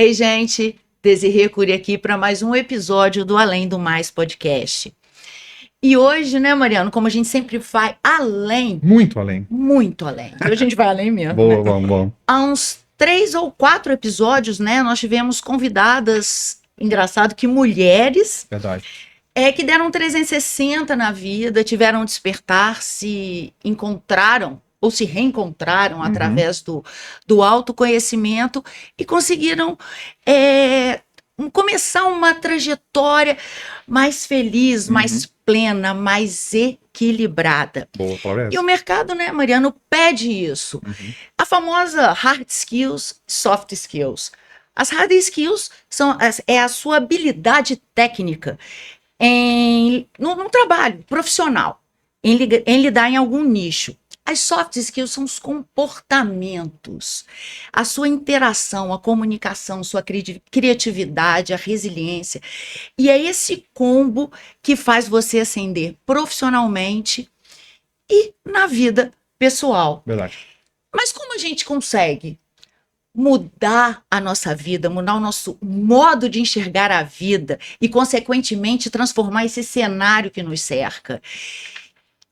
Ei, gente, Desirê Cury aqui para mais um episódio do Além do Mais podcast. E hoje, né, Mariano, como a gente sempre vai além, Muito além. muito além. Hoje a gente vai além mesmo, Boa, né? vamos. Há uns 3 ou 4 episódios, né, nós tivemos convidadas, engraçado que mulheres, Verdade. que deram 360 na vida, tiveram despertar, se encontraram ou se reencontraram através do autoconhecimento e conseguiram começar uma trajetória mais feliz, mais plena, mais equilibrada. Boa, palavra é E essa. o mercado, né, Mariano, pede isso. A famosa hard skills, soft skills. As hard skills é a sua habilidade técnica no trabalho profissional, em lidar em algum nicho. As soft skills são os comportamentos, a sua interação, a comunicação, sua criatividade, a resiliência. E é esse combo que faz você ascender profissionalmente e na vida pessoal. Verdade. Mas como a gente consegue mudar a nossa vida, mudar o nosso modo de enxergar a vida e, consequentemente, transformar esse cenário que nos cerca?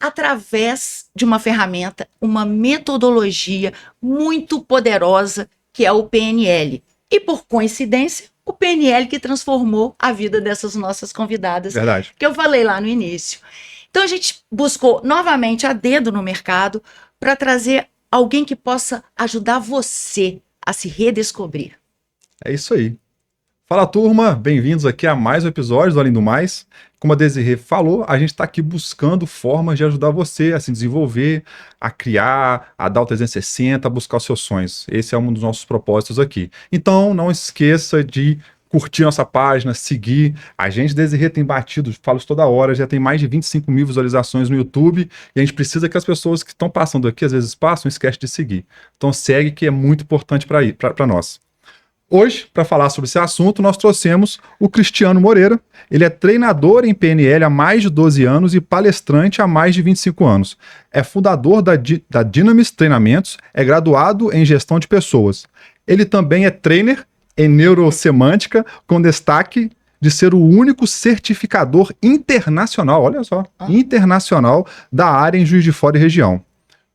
Através de uma ferramenta, uma metodologia muito poderosa, que é o PNL. E, por coincidência, o PNL que transformou a vida dessas nossas convidadas, Verdade. que eu falei lá no início. Então, a gente buscou novamente a dedo no mercado para trazer alguém que possa ajudar você a se redescobrir. É isso aí. Fala, turma. Bem-vindos aqui a mais um episódio do Além do Mais. Como a Desirê falou, a gente está aqui buscando formas de ajudar você a se desenvolver, a criar, a dar o 360, a buscar os seus sonhos. Esse é um dos nossos propósitos aqui. Então, não esqueça de curtir nossa página, seguir. A gente, Desirê, tem batido, falo isso toda hora, já tem mais de 25 mil visualizações no YouTube e a gente precisa que as pessoas que estão passando aqui, às vezes passam, esquecem de seguir. Então segue, que é muito importante para nós. Hoje, para falar sobre esse assunto, nós trouxemos o Cristiano Moreira. Ele é treinador em PNL há mais de 12 anos e palestrante há mais de 25 anos. É fundador da Dynamis Treinamentos, é graduado em gestão de pessoas. Ele também é trainer em neurosemântica, com destaque de ser o único certificador internacional, olha só, internacional da área em Juiz de Fora e região.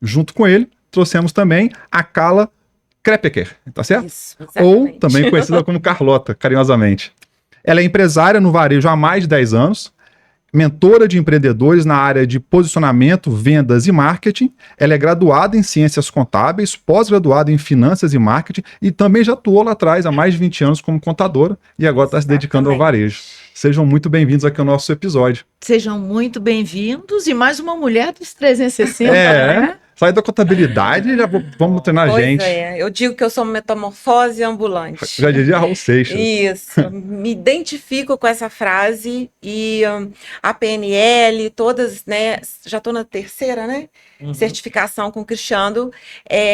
Junto com ele, trouxemos também a Carla Krepeker, tá certo? Isso, Ou também conhecida como Carlota, carinhosamente. Ela é empresária no varejo há mais de 10 anos, mentora de empreendedores na área de posicionamento, vendas e marketing. Ela é graduada em ciências contábeis, pós-graduada em finanças e marketing e também já atuou lá atrás há mais de 20 anos como contadora e agora está se dedicando ao varejo. Sejam muito bem-vindos aqui ao nosso episódio. Sejam muito bem-vindos e mais uma mulher dos 360, né? Sai da contabilidade e já vamos treinar a gente. Eu digo que eu sou uma metamorfose ambulante. Já dizia Raul Seixas. Isso, me identifico com essa frase e a PNL, todas, né, já estou na 3ª, né, certificação com o Cristiano,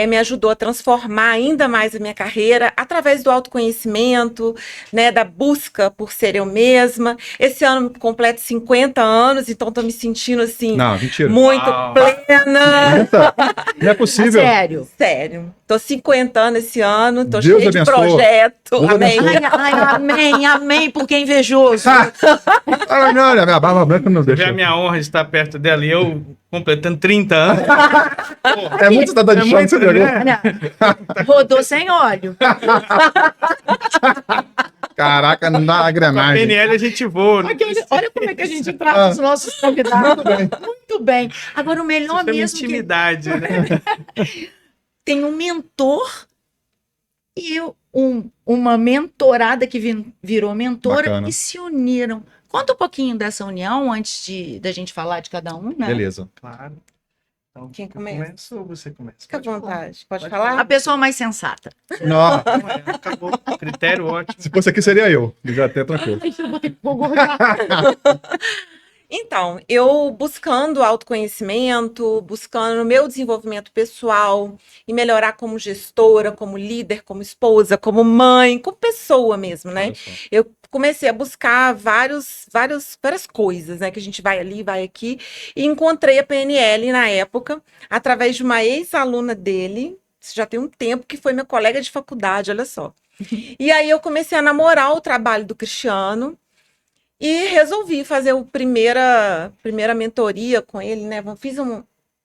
me ajudou a transformar ainda mais a minha carreira através do autoconhecimento, né, da busca por ser eu mesma. Esse ano completo 50 anos, então estou me sentindo assim, Não, mentira. muito plena. Eita, não é possível. Sério. Sério. Tô 50 anos esse ano, tô Deus cheia de abençoe. projeto. Deus Amém. abençoe. Amém, porque é invejoso. Ah, não, a minha barba branca não Tive deixa. a minha honra de estar perto dela e eu completando 30 anos. É muito cidadão de chão, você viu? Rodou sem óleo. Caraca, não dá a Com a engrenagem. PNL a gente voa. Né? Olha como é que a gente trata os nossos convidados. Muito bem. Agora, o melhor Isso é uma mesmo que intimidade, né? tem um mentor e uma mentorada que virou mentora. Bacana. E se uniram. Conta um pouquinho dessa união antes da gente falar de cada um, né? Beleza. Claro. Então, Quem eu começa? começo ou você começa? Fica à Pode falar. vontade. Pode A falar? pessoa mais sensata. Não, Não é, acabou. Critério ótimo. se fosse aqui seria eu. Já até tranquilo. Ai, eu vou ter que concordar. Então, eu buscando autoconhecimento, buscando o meu desenvolvimento pessoal e melhorar como gestora, como líder, como esposa, como mãe, como pessoa mesmo, né? Olha só. Eu comecei a buscar várias coisas, né? Que a gente vai ali, vai aqui, e encontrei a PNL na época, através de uma ex-aluna dele, isso já tem um tempo, que foi minha colega de faculdade, olha só. E aí eu comecei a namorar o trabalho do Cristiano e resolvi fazer a primeira mentoria com ele, né? Fiz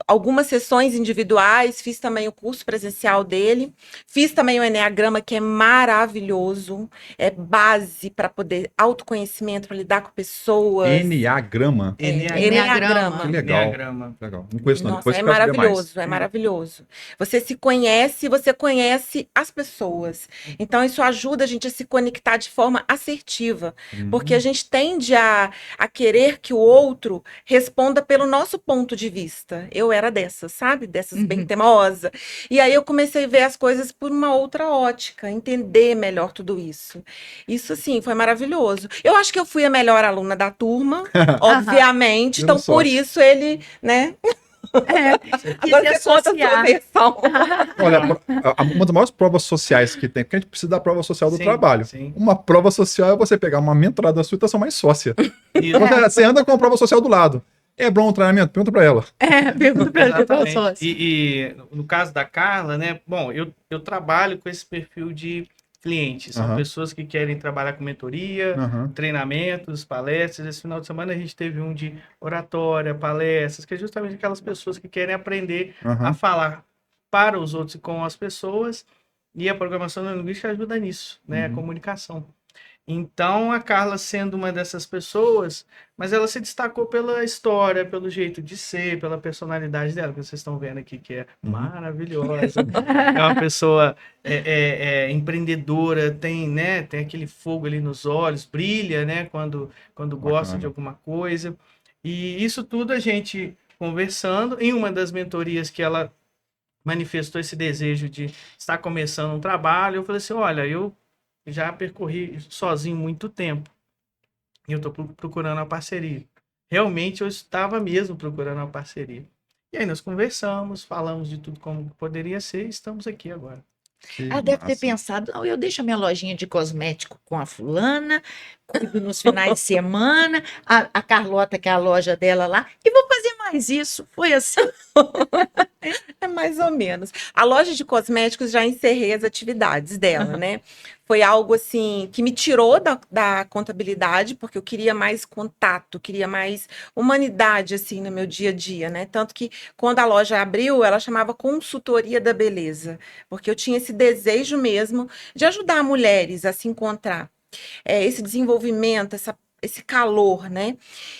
algumas sessões individuais, fiz também o curso presencial dele, fiz também o Enneagrama, que é maravilhoso, é base para poder autoconhecimento, para lidar com pessoas. Enneagrama. Enneagrama. Que legal. Enneagrama. Legal. Não conheço não. Nossa, Depois é eu quero saber mais. maravilhoso, é maravilhoso. Você conhece as pessoas. Então, isso ajuda a gente a se conectar de forma assertiva, porque a gente tende a querer que o outro responda pelo nosso ponto de vista. Eu era dessas, sabe? Dessas bem teimosa. E aí eu comecei a ver as coisas por uma outra ótica, entender melhor tudo isso. Isso, assim, foi maravilhoso. Eu acho que eu fui a melhor aluna da turma, obviamente. Dando Então, por sorte. isso ele, né? Quis Agora você conta a sua associar. versão. Olha, uma das maiores provas sociais que tem, porque a gente precisa da prova social do Sim, trabalho. sim. Uma prova social é você pegar uma mentorada sua e tá sua mais sócia. Isso. Você anda com a prova social do lado. É bom o treinamento? Pergunta pra ela. Pergunta pra ele, qual Exatamente. sócio. E no caso da Carla, né? Bom, eu trabalho com esse perfil de clientes. São Aham. pessoas que querem trabalhar com mentoria, Aham. treinamentos, palestras. Esse final de semana a gente teve um de oratória, palestras, que é justamente aquelas pessoas que querem aprender a Aham. falar para os outros e com as pessoas. E a programação neurolinguística ajuda nisso, né? A comunicação. Então, a Carla sendo uma dessas pessoas, mas ela se destacou pela história, pelo jeito de ser, pela personalidade dela, que vocês estão vendo aqui, que é maravilhosa. É uma pessoa empreendedora, tem, né, tem aquele fogo ali nos olhos, brilha, né, quando gosta Bacana. de alguma coisa. E isso tudo a gente conversando. Em uma das mentorias que ela manifestou esse desejo de estar começando um trabalho, eu falei assim, olha, eu já percorri sozinho muito tempo. E eu estou procurando uma parceria. Realmente eu estava mesmo procurando uma parceria. E aí nós conversamos, falamos de tudo como poderia ser e estamos aqui agora. Que Ela deve ter massa. pensado, não, eu deixo a minha lojinha de cosmético com a fulana, cuido nos finais de semana, a Carlota, que é a loja dela lá, e vou fazer mais isso. Foi assim. É mais ou menos. A loja de cosméticos já encerrei as atividades dela, né? Foi algo assim que me tirou da contabilidade, porque eu queria mais contato, queria mais humanidade assim no meu dia a dia, né? Tanto que quando a loja abriu, ela chamava Consultoria da Beleza, porque eu tinha esse desejo mesmo de ajudar mulheres a se encontrar. Esse desenvolvimento, esse calor, né?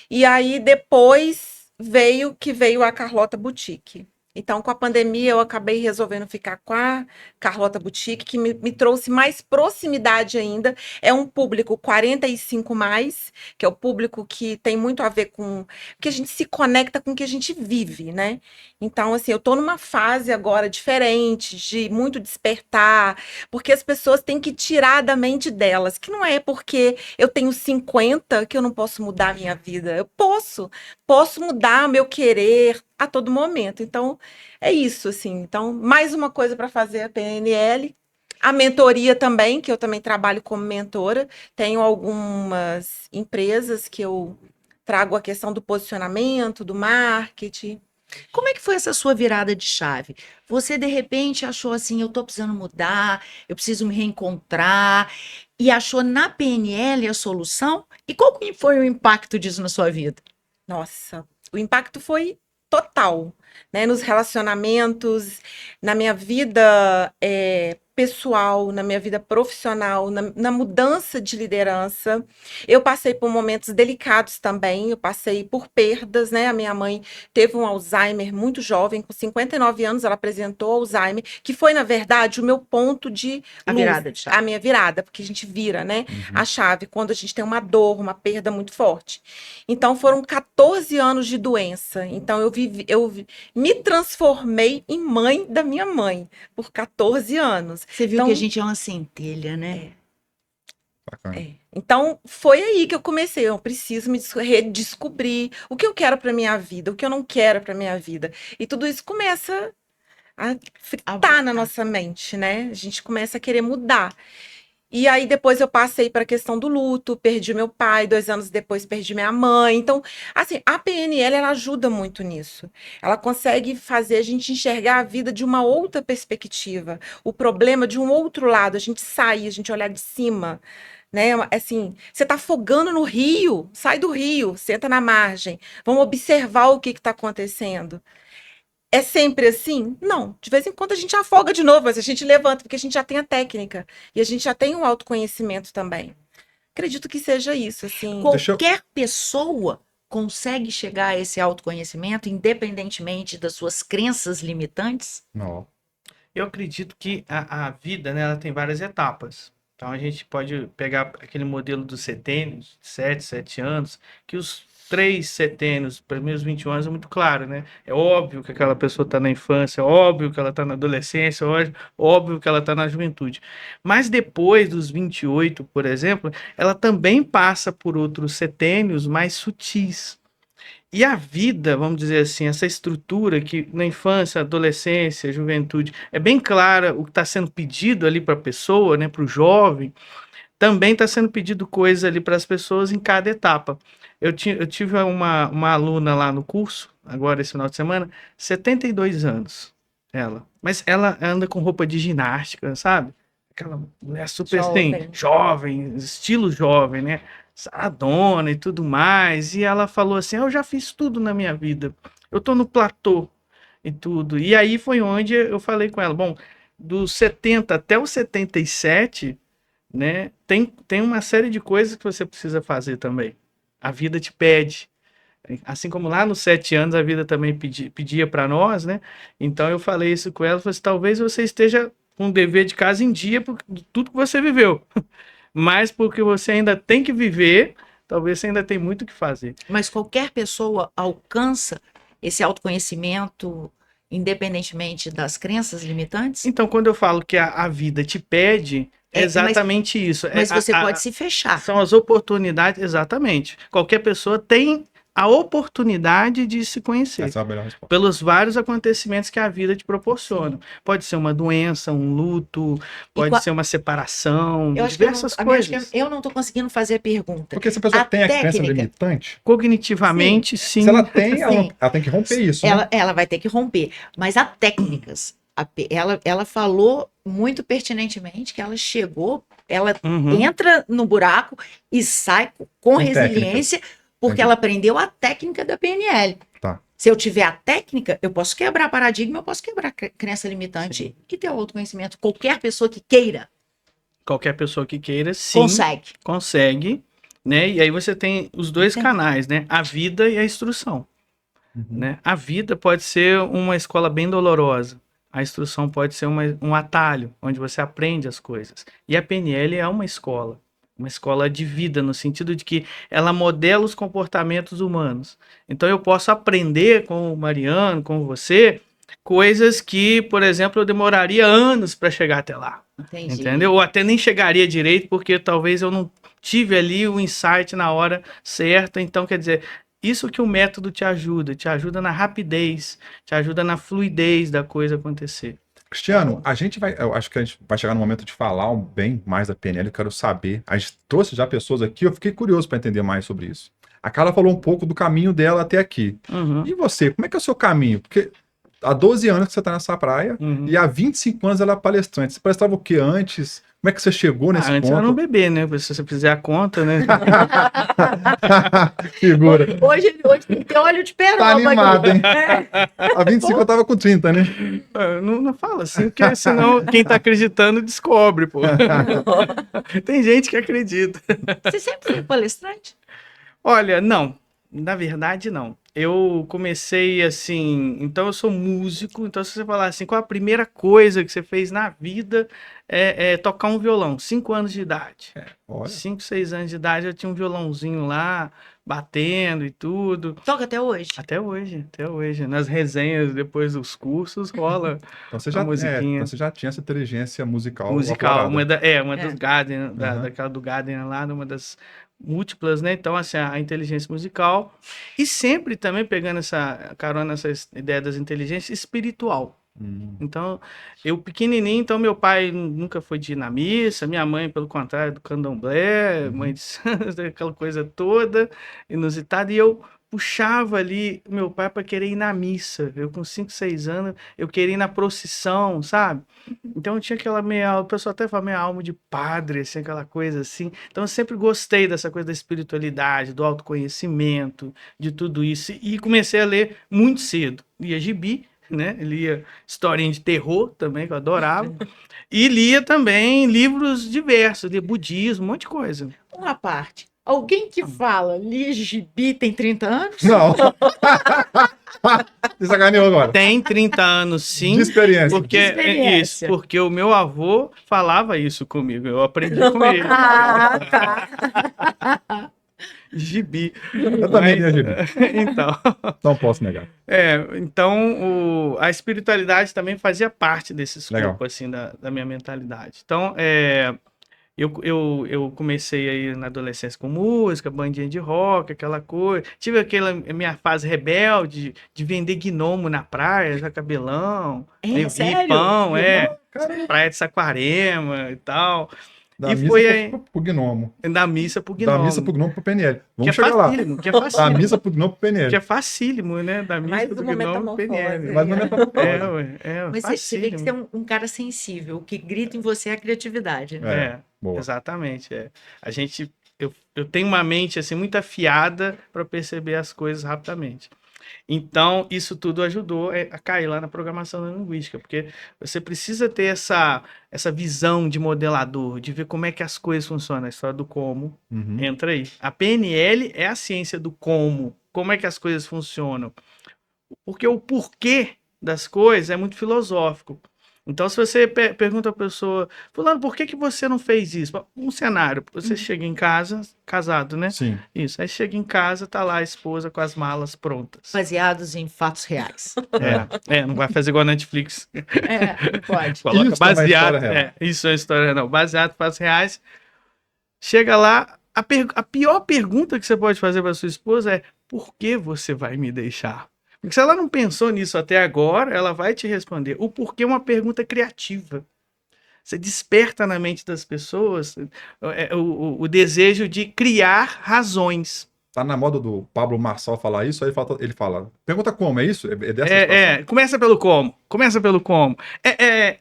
E aí depois veio a Carlota Boutique. Então, com a pandemia, eu acabei resolvendo ficar com a Carlota Boutique, que me trouxe mais proximidade ainda. É um público 45 mais, que é o público que tem muito a ver com que a gente se conecta com o que a gente vive, né? Então, assim, eu tô numa fase agora diferente, de muito despertar, porque as pessoas têm que tirar da mente delas, que não é porque eu tenho 50 que eu não posso mudar a minha vida. Eu posso mudar meu querer a todo momento. Então, é isso, assim. Então, mais uma coisa para fazer a PNL. A mentoria também, que eu também trabalho como mentora. Tenho algumas empresas que eu trago a questão do posicionamento, do marketing. Como é que foi essa sua virada de chave? Você, de repente, achou assim, eu tô precisando mudar, eu preciso me reencontrar, e achou na PNL a solução? E qual que foi o impacto disso na sua vida? Nossa, o impacto foi total, né? Nos relacionamentos, na minha vida pessoal, na minha vida profissional, na mudança de liderança. Eu passei por momentos delicados também, eu passei por perdas, né? A minha mãe teve um Alzheimer muito jovem, com 59 anos, ela apresentou Alzheimer, que foi, na verdade, o meu ponto de A luz, virada de chave. a minha virada, porque a gente vira, né? A chave quando a gente tem uma dor, uma perda muito forte. Então foram 14 anos de doença. Então eu me transformei em mãe da minha mãe por 14 anos. Você viu Então, que a gente é uma centelha, né? Bacana. Então foi aí que eu comecei. Eu preciso me redescobrir o que eu quero para minha vida, o que eu não quero para minha vida. E tudo isso começa a fritar na nossa mente, né? A gente começa a querer mudar. E aí depois eu passei para a questão do luto, perdi meu pai, 2 anos depois perdi minha mãe. Então, assim, a PNL ela ajuda muito nisso. Ela consegue fazer a gente enxergar a vida de uma outra perspectiva, o problema de um outro lado, a gente sair, a gente olhar de cima, né? Assim, você está afogando no rio, sai do rio, senta na margem, vamos observar o que está acontecendo. É sempre assim? Não. De vez em quando a gente afoga de novo, mas a gente levanta, porque a gente já tem a técnica. E a gente já tem o autoconhecimento também. Acredito que seja isso, assim. Deixa eu- Qualquer pessoa consegue chegar a esse autoconhecimento, independentemente das suas crenças limitantes? Não. Eu acredito que a vida, né, ela tem várias etapas. Então a gente pode pegar aquele modelo dos setênios, 7 anos, que os 3 setênios, os primeiros 21 anos é muito claro, né? É óbvio que aquela pessoa está na infância, é óbvio que ela está na adolescência, é óbvio que ela está na juventude. Mas depois dos 28, por exemplo, ela também passa por outros setênios mais sutis. E a vida, vamos dizer assim, essa estrutura que na infância, adolescência, juventude, é bem clara o que está sendo pedido ali para a pessoa, né, para o jovem, também está sendo pedido coisa ali para as pessoas em cada etapa. Eu tive uma aluna lá no curso, agora esse final de semana, 72 anos, ela. Mas ela anda com roupa de ginástica, sabe? Aquela mulher super assim, Jovem. jovem, estilo jovem, né? Saradona e tudo mais. E ela falou assim: eu já fiz tudo na minha vida. Eu tô no platô e tudo. E aí foi onde eu falei com ela: bom, dos 70 até os 77, né? Tem uma série de coisas que você precisa fazer também. A vida te pede. Assim como lá nos 7 anos a vida também pedia para nós, né? Então eu falei isso com ela, falei assim, talvez você esteja com o dever de casa em dia por tudo que você viveu. Mas porque você ainda tem que viver, talvez você ainda tem muito o que fazer. Mas qualquer pessoa alcança esse autoconhecimento, independentemente das crenças limitantes? Então, quando eu falo que a vida te pede, é exatamente isso. Mas você pode se fechar. São as oportunidades, exatamente. Qualquer pessoa tem a oportunidade de se conhecer. Essa é a melhor resposta. Pelos vários acontecimentos que a vida te proporciona. Pode ser uma doença, um luto, pode ser uma separação, Eu acho que diversas eu não, amiga, acho coisas. que eu não estou conseguindo fazer a pergunta. Porque se a pessoa A tem a crença técnica- limitante, Cognitivamente, sim. se ela tem, Sim. ela tem que romper isso, né? Ela vai ter que romper. Mas há técnicas. Ela falou muito pertinentemente que ela chegou, ela Uhum. entra no buraco e sai com técnicas. resiliência, porque Entendi. ela aprendeu a técnica da PNL. Tá. Se eu tiver a técnica, eu posso quebrar paradigma, eu posso quebrar crença limitante e ter autoconhecimento. Qualquer pessoa que queira Qualquer pessoa que queira, sim, consegue. né? E aí você tem os dois Entendi. canais, né? A vida e a instrução, Uhum. né? A vida pode ser uma escola bem dolorosa. A instrução pode ser um atalho, onde você aprende as coisas. E a PNL é uma escola de vida, no sentido de que ela modela os comportamentos humanos. Então eu posso aprender com o Mariano, com você, coisas que, por exemplo, eu demoraria anos para chegar até lá. Entendi. Entendeu? Ou até nem chegaria direito, porque talvez eu não tive ali o insight na hora certa. Então, quer dizer, isso que o método te ajuda na rapidez, te ajuda na fluidez da coisa acontecer. Cristiano, eu acho que a gente vai chegar no momento de falar bem mais da PNL, eu quero saber. A gente trouxe já pessoas aqui, eu fiquei curioso para entender mais sobre isso. A Carla falou um pouco do caminho dela até aqui. Uhum, E você, como é que é o seu caminho? Porque há 12 anos que você está nessa praia uhum. e há 25 anos ela é palestrante. Você palestrava o que antes? Como é que você chegou nesse Antes era um ponto? bebê, né? Se você fizer a conta, né? Figura. Hoje tem que ter olho de peroba. Tá animado, hein? É. Há 25 eu tava com 30, né? Não fala assim, porque senão quem tá acreditando descobre, pô. Tem gente que acredita. Você sempre foi palestrante? Olha, não. Na verdade, não. Eu comecei assim. Então, eu sou músico. Então, se você falar assim, qual a primeira coisa que você fez na vida é tocar um violão? 5 anos de idade. Olha, 5, 6 anos de idade, eu tinha um violãozinho lá, batendo e tudo. Toca até hoje? Até hoje. Nas resenhas, depois dos cursos, rola então você a já, musiquinha. então você já tinha essa inteligência musical. Musical. aflorada. Uma É. dos Gardner, Aham. daquela do Gardner lá, uma das múltiplas, né? Então, assim, a inteligência musical. E sempre também pegando essa carona, essa ideia das inteligências espiritual. Então, eu pequenininho, então meu pai nunca foi de ir na missa, minha mãe, pelo contrário, do candomblé, mãe de santos, aquela coisa toda inusitada, e eu puxava ali o meu pai para querer ir na missa. Eu com 5, 6 anos, eu queria ir na procissão, sabe? Então eu tinha aquela meia, o pessoal até fala meia alma de padre, assim, aquela coisa assim. Então eu sempre gostei dessa coisa da espiritualidade, do autoconhecimento, de tudo isso, e comecei a ler muito cedo. Lia gibi, né? Lia historinha de terror também, que eu adorava. E lia também livros diversos, lia budismo, um monte de coisa. Uma parte. Alguém que fala lia gibi tem 30 anos? Não. Você sacaneou agora. Tem 30 anos, sim. De experiência. Porque, De experiência. isso, porque o meu avô falava isso comigo, eu aprendi com ele. Ah, tá. Gibi. Eu também lia gibi. Então, Não posso negar. então a espiritualidade também fazia parte desse Legal. escopo, assim, da minha mentalidade. Então, eu comecei aí na adolescência com música, bandinha de rock, aquela coisa. Tive aquela minha fase rebelde de vender gnomo na praia, já cabelão, meio Sério? hipão, Caramba. praia de Saquarema e tal. Da E missa foi aí, pro gnomo. da missa pro Da gnomo. missa pro gnomo pro PNL. Que é Vamos chegar lá. facílimo, que é Da facílimo. missa pro gnomo pro PNL. Que é facílimo, né? Da missa Mais do uma gnomo pro metamorfose. PNL. Mas não é pra Mas você vê que você é um cara sensível. O que grita em você é a criatividade. Né? Boa. Exatamente. Eu tenho uma mente assim muito afiada para perceber as coisas rapidamente. Então, isso tudo ajudou a cair lá na programação neurolinguística, porque você precisa ter essa visão de modelador, de ver como é que as coisas funcionam. A história do como Uhum. entra aí. A PNL é a ciência do como é que as coisas funcionam. Porque o porquê das coisas é muito filosófico. Então, se você pergunta a pessoa, fulano, por que você não fez isso? Um cenário, você chega em casa, casado, né? Sim. Isso, aí chega em casa, tá lá a esposa com as malas prontas. Baseados em fatos reais. Não vai fazer igual a Netflix. Não pode. Coloca Isso também é baseado. história real. Isso é história não. Baseado em fatos reais. Chega lá, a pior pergunta que você pode fazer para sua esposa é: por que você vai me deixar? Porque se ela não pensou nisso até agora, ela vai te responder. O porquê é uma pergunta criativa. Você desperta na mente das pessoas o desejo de criar razões. Tá na moda do Pablo Marçal falar isso, aí ele fala, pergunta como, é isso? É dessa situação? Começa pelo como. Começa pelo como. É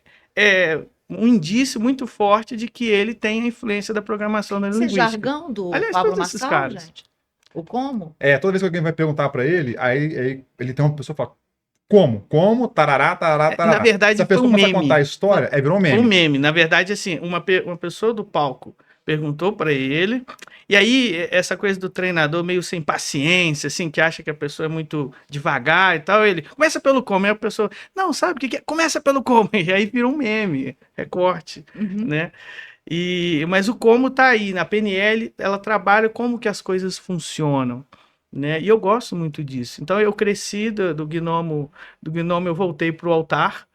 um indício muito forte de que ele tem a influência da programação Isso é neurolinguística. jargão do Aliás, Pablo todos esses Marçal, caras. gente? O como? Toda vez que alguém vai perguntar pra ele, aí ele tem uma pessoa que fala, como? Como? Tarará, tarará, tarará. Na verdade, Se a pessoa foi um começa a meme. contar a história, virou um Foi meme. um meme. Na verdade, assim, uma pessoa do palco perguntou para ele, e aí essa coisa do treinador meio sem paciência, assim, que acha que a pessoa é muito devagar e tal, ele começa pelo como, aí a pessoa, não, sabe o que é? Começa pelo como, e aí virou um meme, recorte, né? Mas o como tá aí, na PNL, ela trabalha como que as coisas funcionam, né? E eu gosto muito disso. Então eu cresci do gnomo eu voltei pro altar,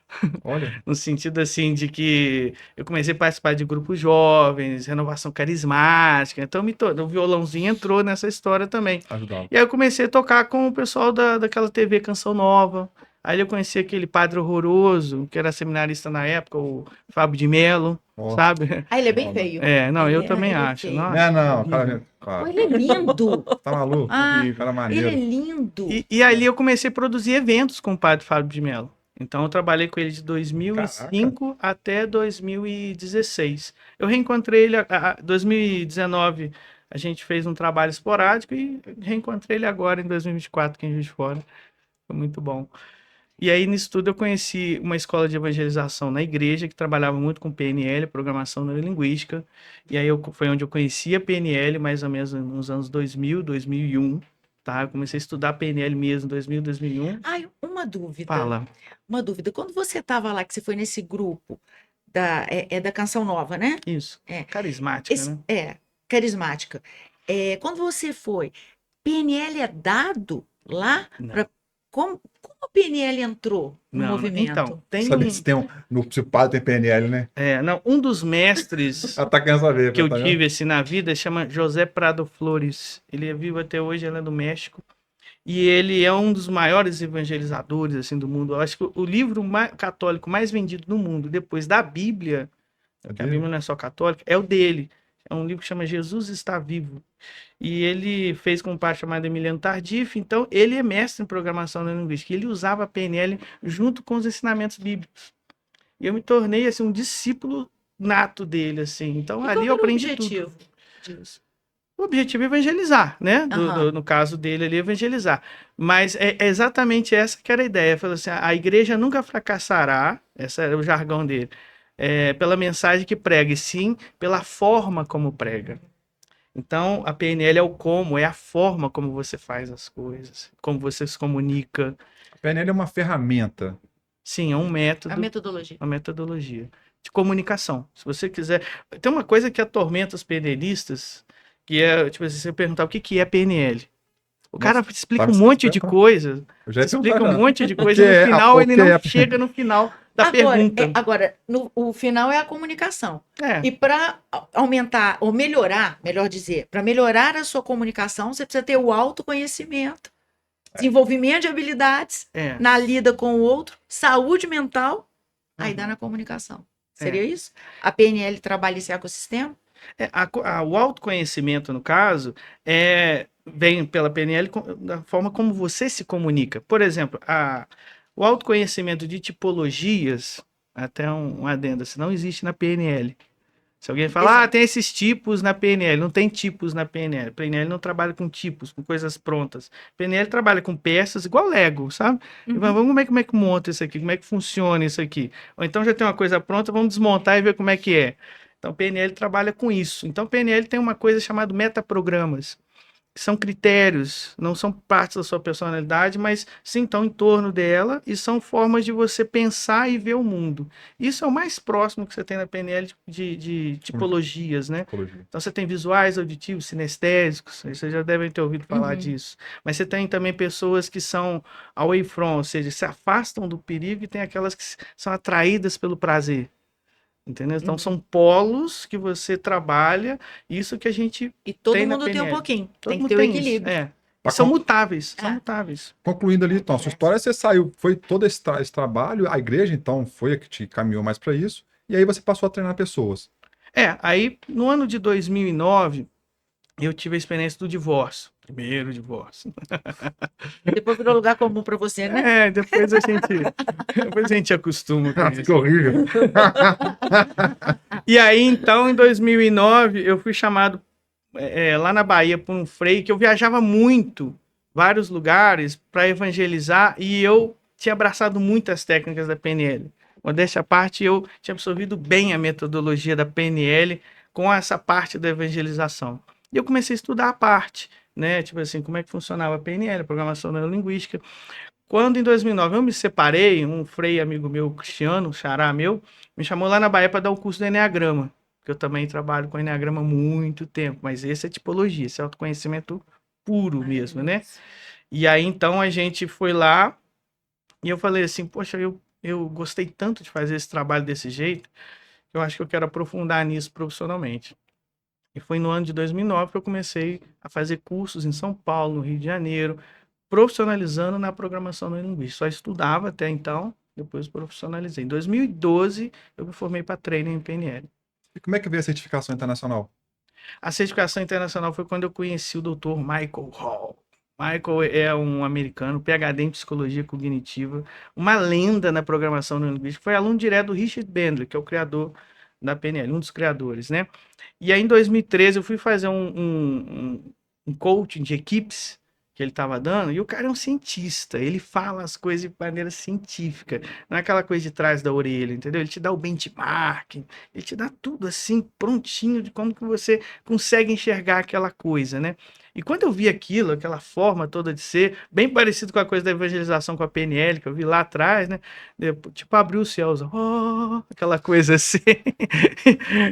Olha, no sentido assim de que eu comecei a participar de grupos jovens, renovação carismática, então o violãozinho entrou nessa história também. ajudava. E aí eu comecei a tocar com o pessoal daquela TV Canção Nova. Aí eu conheci aquele padre horroroso, que era seminarista na época, o Fábio de Mello, Ó. sabe? Ah, ele é bem feio. Não, eu Ele também é acho. feio. Nossa, Não, horrível. cara, Pô, ele é lindo. tá maluco? Ah, Cara ele maneiro. é lindo. E ali eu comecei a produzir eventos com o padre Fábio de Mello. Então eu trabalhei com ele de 2005 até 2016. Eu reencontrei ele em 2019, a gente fez um trabalho esporádico e reencontrei ele agora em 2024 aqui em Juiz de Fora. Foi muito bom. E aí, nisso tudo, eu conheci uma escola de evangelização na igreja que trabalhava muito com PNL, programação neurolinguística. E aí foi onde eu conheci a PNL, mais ou menos nos anos 2000, 2001. Tá? Eu comecei a estudar PNL mesmo em 2000, 2001. Ai, uma dúvida. Fala. Uma dúvida. Quando você estava lá, que você foi nesse grupo da Canção Nova, né? Isso. É. Carismática, né? Carismática. Quando você foi, PNL é dado lá? Não. Como a PNL entrou no Não, movimento? então, tem Sabe se tem se o padre tem PNL, né? um dos mestres Ela tá querendo saber. que eu tá vendo? tive assim na vida chama José Prado Flores. Ele é vivo até hoje, ele é do México. E ele é um dos maiores evangelizadores assim do mundo. Eu acho que o livro católico mais vendido no mundo, depois da Bíblia, que a Bíblia não é só católica, é o dele. É um livro que chama Jesus Está Vivo. E ele fez com um pai chamado Emiliano Tardif, então ele é mestre em programação neurolinguística. Ele usava a PNL junto com os ensinamentos bíblicos. E eu me tornei assim um discípulo nato dele, assim. Então E ali qual eu era o aprendi objetivo tudo. disso? O objetivo é evangelizar, né? Aham. No caso dele ali, evangelizar. Mas é exatamente essa que era a ideia. Falou assim, a igreja nunca fracassará, esse era o jargão dele, pela mensagem que prega, e sim pela forma como prega. Então, a PNL é o como, é a forma como você faz as coisas, como você se comunica. A PNL é uma ferramenta. Sim, é um A método, metodologia. uma metodologia de comunicação. Se você quiser. Tem uma coisa que atormenta os PNListas, que é, tipo, assim, você perguntar o que que é PNL. O Nossa, cara explica sabe um se monte você de vai coisa, Eu já ia explica perguntar um já. monte de O que coisa, no é final o ele que não é chega no final da pergunta. Agora, o final é a comunicação. É, E para aumentar, ou melhorar, melhor dizer, para melhorar a sua comunicação, você precisa ter o autoconhecimento, desenvolvimento de habilidades é, na lida com o outro, saúde mental, aí dá Uhum. na comunicação. É. Seria isso? A PNL trabalha esse ecossistema? O autoconhecimento, no caso, vem pela PNL da forma como você se comunica. Por exemplo, o autoconhecimento de tipologias, até um adendo, assim, não existe na PNL. Se alguém falar, Exato. tem esses tipos na PNL, não tem tipos na PNL. PNL não trabalha com tipos, com coisas prontas. PNL trabalha com peças igual Lego, sabe? E Uhum. vamos como é que monta isso aqui, como é que funciona isso aqui. Ou então já tem uma coisa pronta, vamos desmontar e ver como é que é. Então, PNL trabalha com isso. Então, PNL tem uma coisa chamada metaprogramas, que são critérios, não são partes da sua personalidade, mas sim estão em torno dela e são formas de você pensar e ver o mundo. Isso é o mais próximo que você tem na PNL de tipologias, né? Psicologia. Então você tem visuais, auditivos, sinestésicos, aí vocês já devem ter ouvido falar Uhum. disso. Mas você tem também pessoas que são away from, ou seja, se afastam do perigo, e tem aquelas que são atraídas pelo prazer. Entendeu? Então Uhum. são polos que você trabalha, isso que a gente E todo tem na mundo tem um PNL. pouquinho. Todo Tem que mundo ter o tem isso. equilíbrio. E Tá são com- mutáveis, são É. mutáveis. Concluindo ali, então, a sua história, você saiu, foi todo esse trabalho, a igreja, então, foi a que te caminhou mais para isso, e aí você passou a treinar pessoas. Aí no ano de 2009, eu tive a experiência do divórcio. Primeiro divórcio. Depois virou lugar comum para você, né? Depois a gente acostuma com Que isso. horrível. E aí, então, em 2009, eu fui chamado lá na Bahia por um frei, que eu viajava muito, vários lugares, para evangelizar, e eu tinha abraçado muitas técnicas da PNL. Modéstia à parte, eu tinha absorvido bem a metodologia da PNL com essa parte da evangelização. E eu comecei a estudar a parte, né? Tipo assim, como é que funcionava a PNL, programação neurolinguística. Quando em 2009 eu me separei, um frei amigo meu, Cristiano, um xará meu, me chamou lá na Bahia para dar o curso do Enneagrama, que eu também trabalho com Enneagrama há muito tempo, mas esse é tipologia, esse é autoconhecimento puro mesmo, né? E aí então a gente foi lá e eu falei assim, poxa, eu gostei tanto de fazer esse trabalho desse jeito, que eu acho que eu quero aprofundar nisso profissionalmente. E foi no ano de 2009 que eu comecei a fazer cursos em São Paulo, no Rio de Janeiro, profissionalizando na programação neurolinguística. Só estudava até então, depois profissionalizei. Em 2012, eu me formei para treino em PNL. E como é que veio a certificação internacional? A certificação internacional foi quando eu conheci o Dr. Michael Hall. Michael é um americano, PhD em psicologia cognitiva, uma lenda na programação neurolinguística. Foi aluno direto do Richard Bandler, que é o criador da PNL, um dos criadores, né? E aí, em 2013, eu fui fazer um coaching de equipes que ele estava dando, e o cara é um cientista, ele fala as coisas de maneira científica, não é aquela coisa de trás da orelha, entendeu? Ele te dá o benchmark, ele te dá tudo assim, prontinho, de como que você consegue enxergar aquela coisa, né? E quando eu vi aquilo, aquela forma toda de ser, bem parecido com a coisa da evangelização com a PNL, que eu vi lá atrás, né? Tipo, abriu os céus, aquela coisa assim.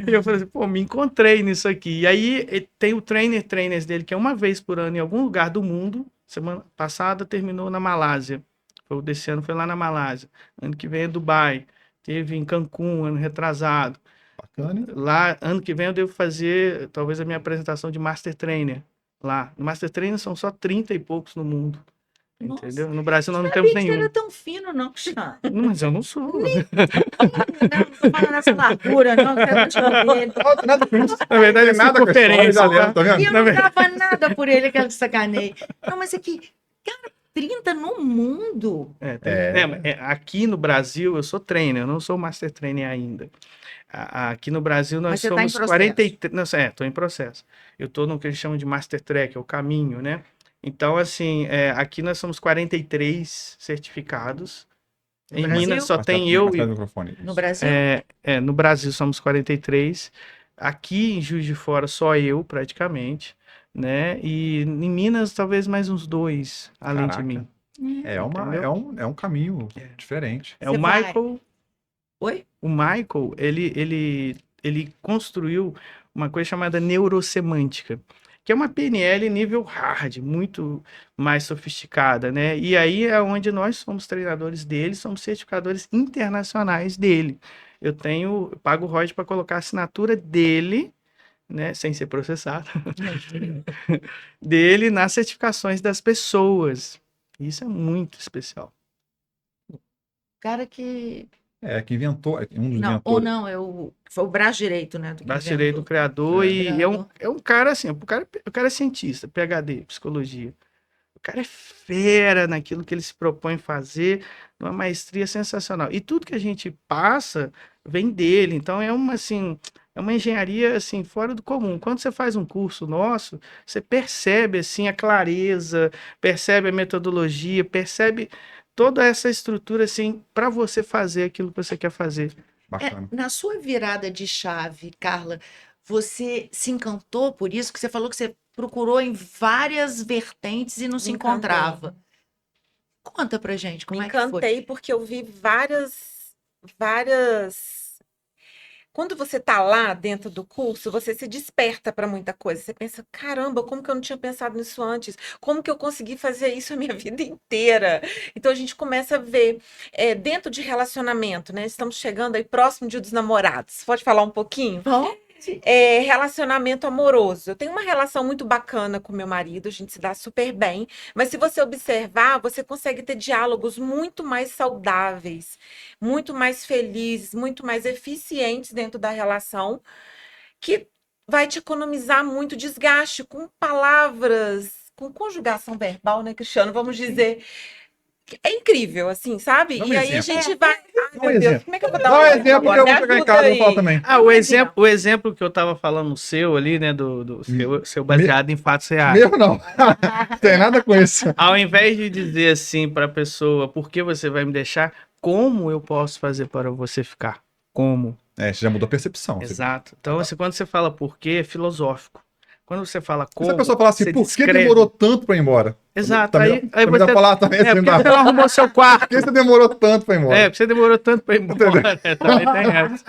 E eu falei assim, pô, me encontrei nisso aqui. E aí tem o trainers dele, que é uma vez por ano em algum lugar do mundo. Semana passada terminou na Malásia. O desse ano foi lá na Malásia. Ano que vem é Dubai. Teve em Cancún, ano retrasado. Bacana, hein? Lá, ano que vem eu devo fazer, talvez, a minha apresentação de Master Trainer. Lá. No Master Trainer são só 30 e poucos no mundo. Nossa. Entendeu? No Brasil nós não Sabia temos que você nenhum. era tão fino, não, Cristiano. Não, mas eu não sou. Não, não tô falando essa largura, não, que eu tinha dele. Não, tem nada com isso. Na verdade, é Tem nada com a história, circunferência, galera, tá E vendo? eu não dava nada por ele, aquela que sacanei. Não, mas é que, cara, 30 no mundo. Aqui no Brasil, eu sou trainer, eu não sou master trainer ainda. Aqui no Brasil, nós Mas você tá em somos processo. 43. Não, estou em processo. Eu estou no que eles chamam de master track, é o caminho, né? Então, assim, aqui nós somos 43 certificados. No Em Brasil? Minas só Mais tem perto- eu mais e. perto do microfone. No Brasil? No Brasil somos 43. Aqui em Juiz de Fora, só eu, praticamente. Né? E em Minas, talvez mais uns 2, além Caraca. de mim. Entendeu? É um caminho diferente. O Você vai- Michael. Oi? O Michael, ele construiu uma coisa chamada neurosemântica, que é uma PNL nível hard, muito mais sofisticada, né? E aí é onde nós somos treinadores dele, somos certificadores internacionais dele. Eu pago o royalties para colocar a assinatura dele, né, sem ser processado, dele nas certificações das pessoas. Isso é muito especial. Cara que. Que inventou, um dos Não, ou inventores. não, foi o braço direito, né? Do que Braço direito do inventou. criador, e Criador. é um cara assim, o cara é cientista, PhD, psicologia. O cara é fera naquilo que ele se propõe fazer, uma maestria sensacional. E tudo que a gente passa vem dele. Então é uma engenharia assim fora do comum. Quando você faz um curso nosso, você percebe assim a clareza, percebe a metodologia, percebe toda essa estrutura assim para você fazer aquilo que você quer fazer. Bacana. Na sua virada de chave, Carla, você se encantou por isso? Que você falou que você procurou em várias vertentes e não se Me encantei. encontrava. Conta pra gente como Me é que foi. encantei porque eu vi várias. Quando você tá lá dentro do curso, você se desperta para muita coisa. Você pensa, caramba, como que eu não tinha pensado nisso antes? Como que eu consegui fazer isso a minha vida inteira? Então a gente começa a ver dentro de relacionamento, né? Estamos chegando aí próximo Dia dos Namorados. Pode falar um pouquinho? Bom, Relacionamento amoroso. Eu tenho uma relação muito bacana com meu marido, a gente se dá super bem, mas se você observar, você consegue ter diálogos muito mais saudáveis, muito mais felizes, muito mais eficientes dentro da relação, que vai te economizar muito desgaste com palavras, com conjugação verbal, né, Cristiano? Vamos dizer. É incrível, assim, sabe? Dá um E aí a exemplo. gente vai. Ai, Dá um meu Deus, exemplo. como é que eu vou Dá um exemplo que eu agora? vou Me chegar em ajuda casa e vou falar aí. também. O exemplo que eu tava falando seu ali, né, do seu baseado em fatos reais. Meu não. Tem nada com isso. Ao invés de dizer assim para a pessoa, por que você vai me deixar? Como eu posso fazer para você ficar? Como? Você já mudou a percepção. Exato. Então, assim, quando você fala por quê, é filosófico. Quando você fala Se como, a pessoa falar assim, você por que descreve. demorou tanto pra ir embora? Exato. Também, Aí também dá você... pra falar também assim, porque dá. você não arrumou seu quarto. Por que você demorou tanto pra ir embora? Porque você demorou tanto para ir embora. Também tem essa.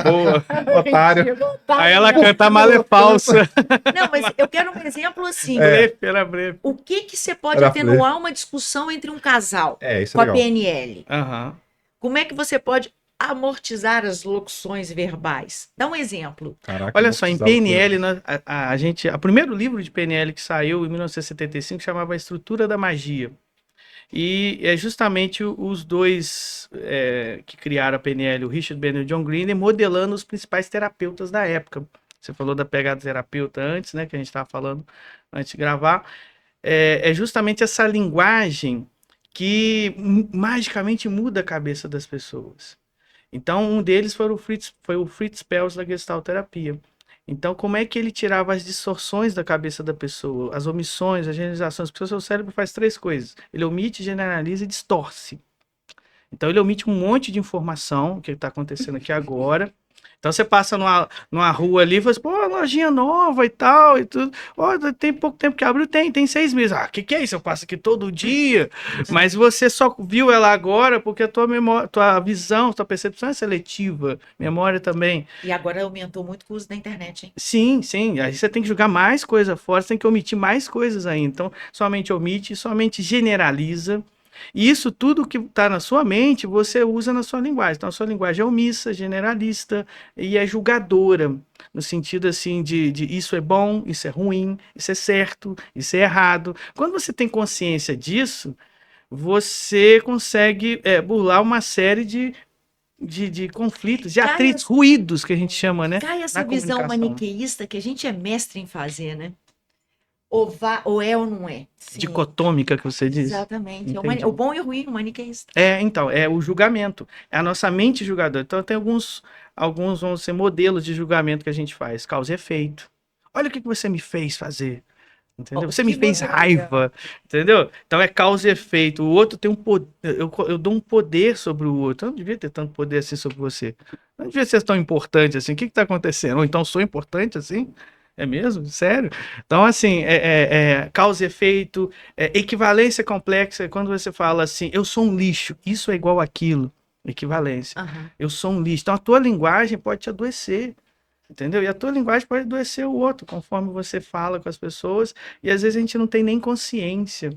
Boa. Otário. Aí ela canta a mala é falsa. Não, mas eu quero um exemplo assim. Breve, era breve. O que você pode Era atenuar uma discussão entre um casal Isso com é a legal. PNL? Aham. Como é que você pode amortizar as locuções verbais? Dá um exemplo. Caraca, Olha eu só, em precisava PNL, fazer. o primeiro livro de PNL que saiu em 1975 chamava A Estrutura da Magia. E é justamente os dois que criaram a PNL, o Richard Bandler e o John Grinder, modelando os principais terapeutas da época. Você falou da pegada terapeuta antes, né, que a gente estava falando antes de gravar. É justamente essa linguagem que magicamente muda a cabeça das pessoas. Então, um deles foi o Fritz Perls da Gestalt terapia. Então, como é que ele tirava as distorções da cabeça da pessoa, as omissões, as generalizações? Porque o seu cérebro faz 3 coisas. Ele omite, generaliza e distorce. Então, ele omite um monte de informação, que está acontecendo aqui agora. Então, você passa numa rua ali e fala assim, pô, lojinha nova e tal, e tudo. Ó, tem pouco tempo que abriu, tem 6 meses. Ah, que é isso? Eu passo aqui todo dia. Mas você só viu ela agora porque a tua memória, tua visão, tua percepção é seletiva. Memória também. E agora aumentou muito o uso da internet, hein? Sim. Aí você tem que jogar mais coisa fora, você tem que omitir mais coisas ainda. Então, somente omite, somente generaliza. E isso tudo que está na sua mente, você usa na sua linguagem. Então, a sua linguagem é omissa, generalista e é julgadora. No sentido assim de isso é bom, isso é ruim, isso é certo, isso é errado. Quando você tem consciência disso, você consegue burlar uma série de conflitos, de Cai atritos, ruídos que a gente chama, né? Cai essa na visão comunicação. maniqueísta que a gente é mestre em fazer, né? Ou é ou não é. Sim. Dicotômica que você diz. Exatamente. Entendi. O bom e o ruim, o maniqueísta. Então, é o julgamento. É a nossa mente julgadora. Então, tem alguns vão ser modelos de julgamento que a gente faz. Causa e efeito. Olha o que você me fez fazer. Entendeu? Oh, Você me que fez modelo raiva. Entendeu? Então, é causa e efeito. O outro tem um poder. Eu dou um poder sobre o outro. Eu não devia ter tanto poder assim sobre você. Não devia ser tão importante assim. O que está acontecendo? Ou então, sou importante assim? É mesmo? Sério? Então, assim, causa e efeito, equivalência complexa, quando você fala assim, eu sou um lixo, isso é igual àquilo, equivalência. Aham. Eu sou um lixo. Então, a tua linguagem pode te adoecer, entendeu? E a tua linguagem pode adoecer o outro, conforme você fala com as pessoas, e às vezes a gente não tem nem consciência,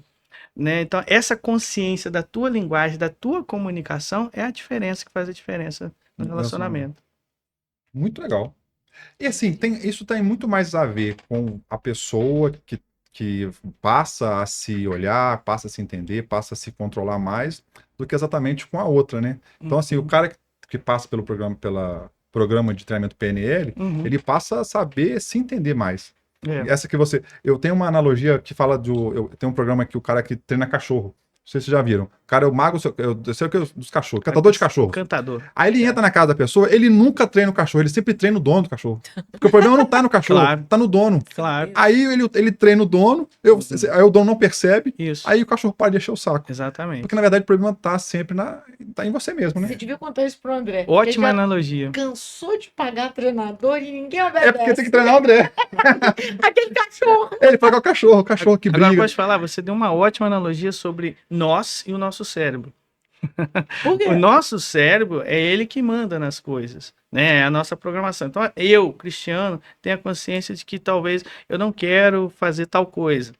né? Então, essa consciência da tua linguagem, da tua comunicação, é a diferença que faz a diferença no relacionamento. Muito legal. E assim, isso tem muito mais a ver com a pessoa que passa a se olhar, passa a se entender, passa a se controlar mais, do que exatamente com a outra, né? Então, assim, o cara que passa pelo programa de treinamento PNL, Uhum. ele passa a saber se entender mais. É. Essa que eu tenho uma analogia que fala eu tenho um programa que o cara que treina cachorro. Não sei se vocês já viram. O cara é o mago, eu sei o que é dos cachorros, catador de cachorro. Cantador. Aí ele entra na casa da pessoa, ele nunca treina o cachorro, ele sempre treina o dono do cachorro. Porque o problema não tá no cachorro, Claro. tá no dono. Claro. Aí ele treina o dono, aí o dono não percebe, Isso. aí o cachorro para de encher o saco. Exatamente. Porque na verdade o problema tá sempre tá em você mesmo, né? Você devia contar isso pro André. Ótima Ele já analogia. cansou de pagar treinador e ninguém É obedece. porque tem que treinar o André. Aquele cachorro. Ele paga o cachorro que Agora briga. pode falar, você deu uma ótima analogia sobre nós e o nosso cérebro. Por quê? O nosso cérebro é ele que manda nas coisas, né? É a nossa programação. Então, eu, Cristiano, tenho a consciência de que talvez eu não quero fazer tal coisa,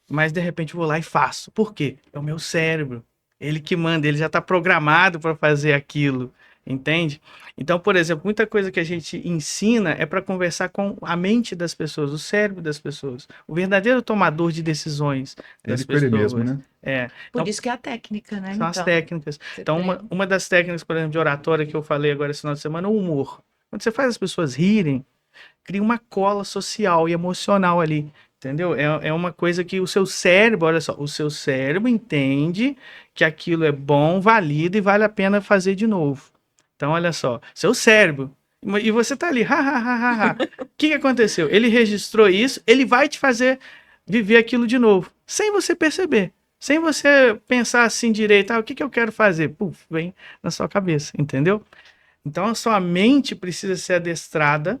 mas de repente vou lá e faço. Por quê? É o meu cérebro. Ele que manda, ele já está programado para fazer aquilo, entende? Então, por exemplo, muita coisa que a gente ensina é para conversar com a mente das pessoas, o cérebro das pessoas, o verdadeiro tomador de decisões das Ele com ele pessoas. mesmo, né? Por Então, isso que é a técnica, né? são as Então, técnicas. você Então, treina. uma das técnicas, por exemplo, de oratória que eu falei agora esse final de semana é o humor. Quando você faz as pessoas rirem, cria uma cola social e emocional ali, entendeu? É uma coisa que o seu cérebro, olha só, o seu cérebro entende que aquilo é bom, valida e vale a pena fazer de novo. Então, olha só, seu cérebro. E você tá ali, ha, ha, ha, ha, ha. O que aconteceu? Ele registrou isso, ele vai te fazer viver aquilo de novo, sem você perceber. Sem você pensar assim direito, o que eu quero fazer? Puf, vem na sua cabeça, entendeu? Então, a sua mente precisa ser adestrada,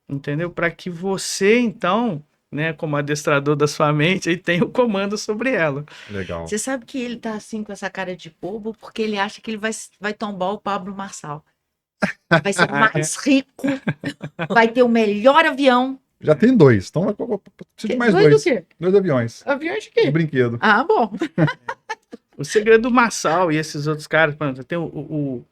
entendeu? Para que você, então, né, como adestrador da sua mente, aí tenha o comando sobre ela. Legal. Você sabe que ele tá assim com essa cara de bobo porque ele acha que ele vai tombar o Pablo Marçal. Vai ser o mais rico, vai ter o melhor avião. Já tem 2, então preciso de mais Dois do 2. quê? 2 aviões. Aviões de De quê? brinquedo. Ah, bom. O segredo do Marçal e esses outros caras, por exemplo, tem o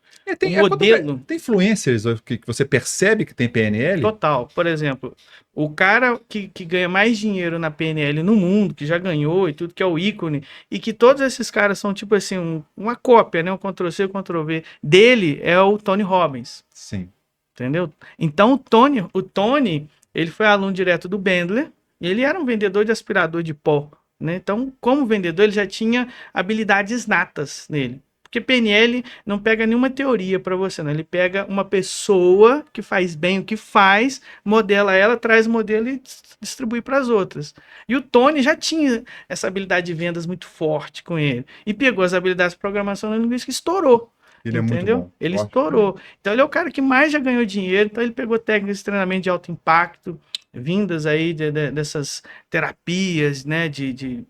Quando modelo tem influencers que você percebe que tem PNL? total. Por exemplo, o cara que ganha mais dinheiro na PNL no mundo, que já ganhou e tudo, que é o ícone, e que todos esses caras são tipo assim, uma cópia, né? Um Ctrl-C, Ctrl-V dele é o Tony Robbins. Sim. Entendeu? Então o Tony, ele foi aluno direto do Bandler, e ele era um vendedor de aspirador de pó, né? Então, como vendedor, ele já tinha habilidades natas nele. Porque PNL não pega nenhuma teoria para você, não. Ele pega uma pessoa que faz bem o que faz, modela ela, traz o modelo e distribui para as outras. E o Tony já tinha essa habilidade de vendas muito forte com ele. E pegou as habilidades de programação linguística e estourou. Ele é muito Entendeu? bom. Ele Gosto. estourou. Então ele é o cara que mais já ganhou dinheiro. Então ele pegou técnicas de treinamento de alto impacto, vindas aí dessas terapias, né?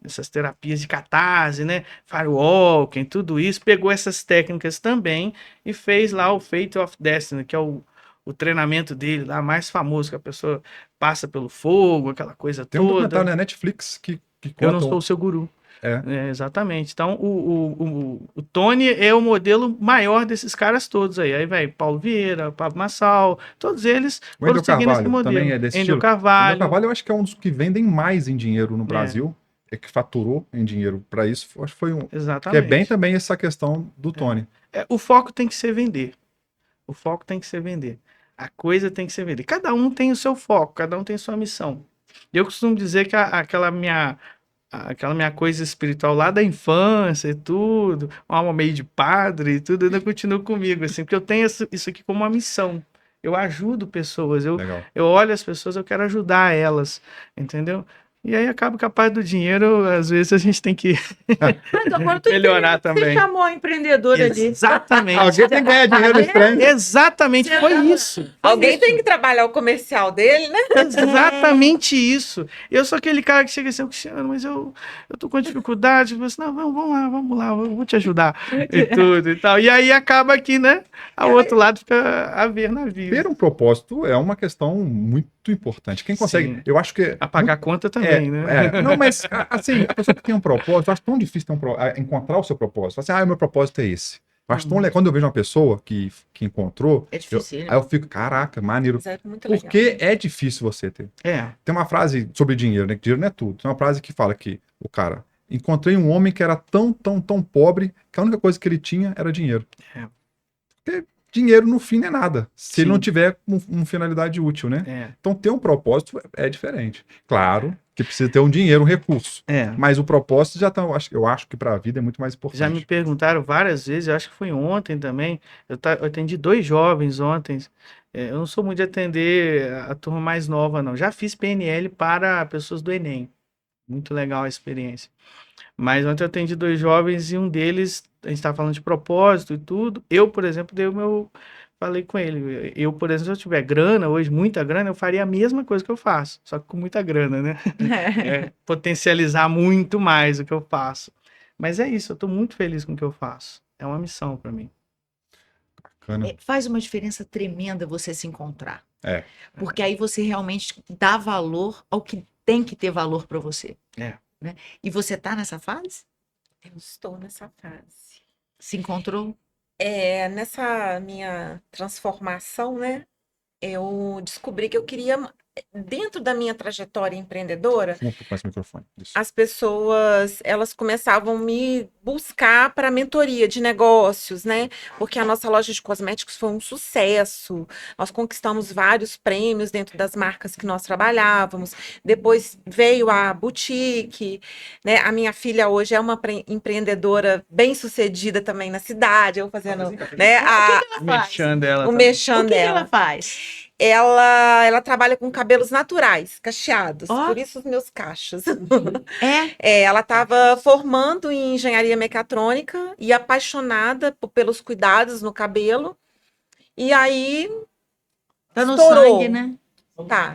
Dessas terapias de catarse, né? Firewalking, tudo isso. Pegou essas técnicas também e fez lá o Fate of Destiny, que é o treinamento dele lá mais famoso, que a pessoa passa pelo fogo, aquela coisa Tem um toda. documentário na Netflix que Eu não conta sou o seu guru. É. Exatamente. Então, o Tony é o modelo maior desses caras todos aí. Aí vai Paulo Vieira, Pablo Marçal, todos eles O Wendel seguindo esse Carvalho modelo. também é desse Wendel estilo. O Carvalho. Wendel Carvalho eu acho que é um dos que vendem mais em dinheiro no Brasil. que faturou em dinheiro para isso, acho que foi que é Exatamente. bem também essa questão do Tony. O foco tem que ser vender. O foco tem que ser vender. A coisa tem que ser vender. Cada um tem o seu foco, cada um tem sua missão. Eu costumo dizer que aquela minha coisa espiritual lá da infância e tudo, uma alma meio de padre e tudo, ainda continua comigo, assim, porque eu tenho isso aqui como uma missão. Eu ajudo pessoas, Legal. eu olho as pessoas, eu quero ajudar elas, entendeu? E aí acaba que a parte do dinheiro, às vezes a gente tem que Mas agora eu tô melhorar entendendo que também. Você chamou a empreendedora ali. Exatamente. Alguém tem que ganhar dinheiro nesse trem. Exatamente, foi isso. Alguém tem que trabalhar o comercial dele, né? Exatamente isso. Eu sou aquele cara que chega assim, Cristiano, mas eu tô com dificuldade. Eu falo assim, não, vamos lá, eu vou te ajudar. E tudo e tal. E aí acaba que, né? O outro lado fica a ver na vida. Ter um propósito é uma questão muito importante. Quem consegue, Sim. eu acho que Apagar a conta também, né? não, mas assim, a pessoa que tem um propósito, eu acho tão difícil encontrar o seu propósito. Assim, o meu propósito é esse. Eu acho tão legal. Quando eu vejo uma pessoa que encontrou, É difícil, né? aí eu fico, caraca, maneiro. Mas é muito legal. Porque é difícil você ter. É. Tem uma frase sobre dinheiro, né? Que dinheiro não é tudo. Tem uma frase que fala que o cara, encontrei um homem que era tão pobre que a única coisa que ele tinha era dinheiro. É. Porque dinheiro no fim não é nada, se ele Sim. não tiver uma finalidade útil, né? É. Então ter um propósito é diferente. Claro que precisa ter um dinheiro, um recurso. É. Mas o propósito já tá, eu acho que para a vida é muito mais importante. Já me perguntaram várias vezes, eu acho que foi ontem também. Eu atendi 2 jovens ontem. Eu não sou muito de atender a turma mais nova, não. Já fiz PNL para pessoas do Enem. Muito legal a experiência. Mas ontem eu atendi 2 jovens e um deles, a gente estava falando de propósito e tudo. Eu, por exemplo, falei com ele. Eu, por exemplo, se eu tiver grana, hoje, muita grana, eu faria a mesma coisa que eu faço, só que com muita grana, né? Potencializar muito mais o que eu faço. Mas é isso, eu estou muito feliz com o que eu faço. É uma missão para mim. Bacana. Faz uma diferença tremenda você se encontrar. É. Porque aí você realmente dá valor ao que tem que ter valor para você. É. Né? E você tá nessa fase? Eu estou nessa fase. Se encontrou? Nessa minha transformação, né? Eu descobri que eu queria, dentro da minha trajetória empreendedora, Um pouco mais o microfone. Isso. as pessoas, elas começavam a me buscar para mentoria de negócios, né? Porque a nossa loja de cosméticos foi um sucesso. Nós conquistamos vários prêmios dentro das marcas que nós trabalhávamos. Depois veio a boutique, né? A minha filha hoje é uma empreendedora bem-sucedida também na cidade, eu fazendo, né, Mexendo ela. o mexão O que dela. ela faz? Ela trabalha com cabelos naturais, cacheados, Ó. por isso os meus cachos. É? Ela estava formando em engenharia mecatrônica e apaixonada pelos cuidados no cabelo. E aí, Tá no estourou. sangue, né?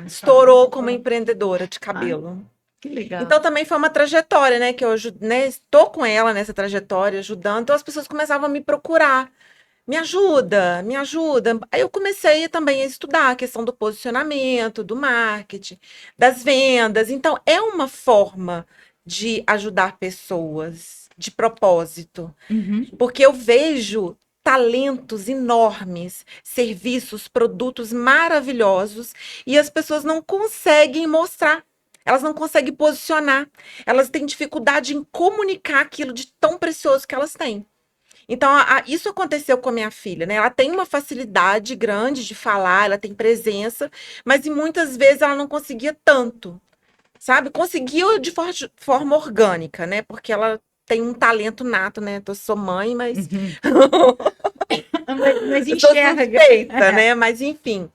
Estourou como empreendedora de cabelo. Que legal. Então também foi uma trajetória, né? Que eu estou com ela nessa trajetória, ajudando. Então as pessoas começavam a me procurar. Me ajuda, me ajuda. Aí eu comecei também a estudar a questão do posicionamento, do marketing, das vendas. Então, é uma forma de ajudar pessoas, de propósito. Uhum. Porque eu vejo talentos enormes, serviços, produtos maravilhosos, e as pessoas não conseguem mostrar. Elas não conseguem posicionar. Elas têm dificuldade em comunicar aquilo de tão precioso que elas têm. Então, isso aconteceu com a minha filha, né? Ela tem uma facilidade grande de falar, ela tem presença, mas muitas vezes ela não conseguia tanto, sabe? Conseguiu de forma orgânica, né? Porque ela tem um talento nato, né? Eu sou mãe, mas... Mas Eu sou enxerga. suspeita, né? Mas, enfim.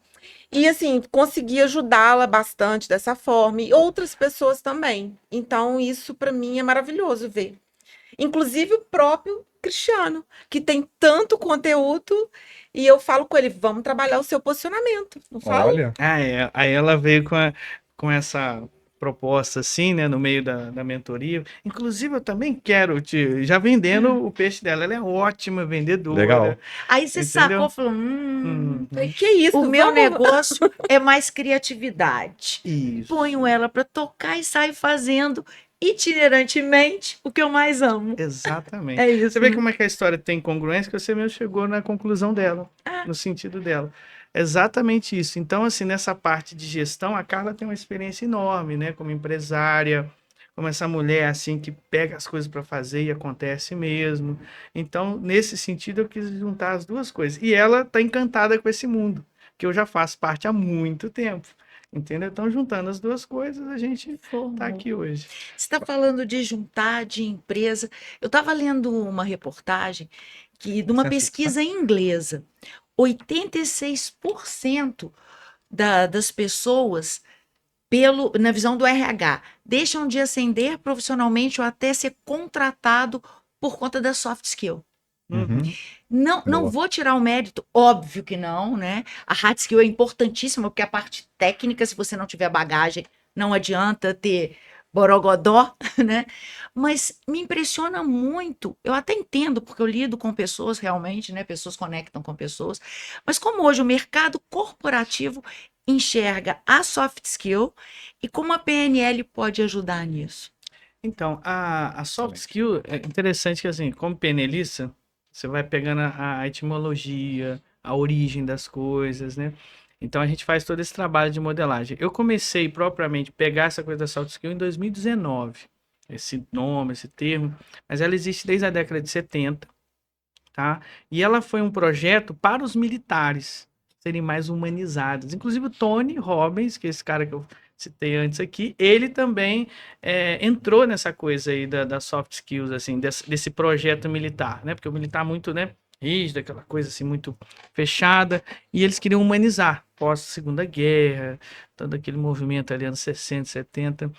E, assim, consegui ajudá-la bastante dessa forma. E outras pessoas também. Então, isso, para mim, é maravilhoso ver. Inclusive o próprio Cristiano, que tem tanto conteúdo, e eu falo com ele, vamos trabalhar o seu posicionamento. Não falo? Olha, Aí ela veio com essa proposta assim, né, no meio da mentoria. Inclusive, eu também quero já vendendo o peixe dela. Ela é ótima vendedora. Legal. Aí você Entendeu? sacou e falou: Falei, que isso? o meu vamos- negócio é mais criatividade. Isso. Ponho ela para tocar e saio fazendo itinerantemente o que eu mais amo. Exatamente. É isso. Você vê como é que a história tem congruência, que você mesmo chegou na conclusão dela, no sentido dela. Exatamente isso. Então, assim, nessa parte de gestão, a Carla tem uma experiência enorme, né? Como empresária, como essa mulher assim que pega as coisas para fazer e acontece mesmo. Então, nesse sentido, eu quis juntar as duas coisas. E ela tá encantada com esse mundo, que eu já faço parte há muito tempo. Entendeu? Então, juntando as duas coisas, a gente tá aqui hoje. Você está falando de juntar de empresa. Eu estava lendo uma reportagem de uma pesquisa inglesa. 86% das pessoas, na visão do RH, deixam de ascender profissionalmente ou até ser contratado por conta da soft skill. Uhum. Não Boa. vou tirar o mérito, óbvio que não, né? A hard skill é importantíssima, porque a parte técnica, se você não tiver bagagem, não adianta ter borogodó, né? Mas me impressiona muito, eu até entendo, porque eu lido com pessoas realmente, né? Pessoas conectam com pessoas, mas como hoje o mercado corporativo enxerga a soft skill e como a PNL pode ajudar nisso. Então, a soft skill é interessante que, assim, como penelista, você vai pegando a etimologia, a origem das coisas, né? Então, a gente faz todo esse trabalho de modelagem. Eu comecei propriamente a pegar essa coisa da soft skill em 2019. Esse nome, esse termo, mas ela existe desde a década de 70, tá? E ela foi um projeto para os militares serem mais humanizados. Inclusive o Tony Robbins, que é esse cara que eu citei antes aqui, ele também entrou nessa coisa aí da soft skills, assim, desse projeto militar, né? Porque o militar muito, né, rígido, aquela coisa assim muito fechada, e eles queriam humanizar pós Segunda Guerra, todo aquele movimento ali anos 60, 70.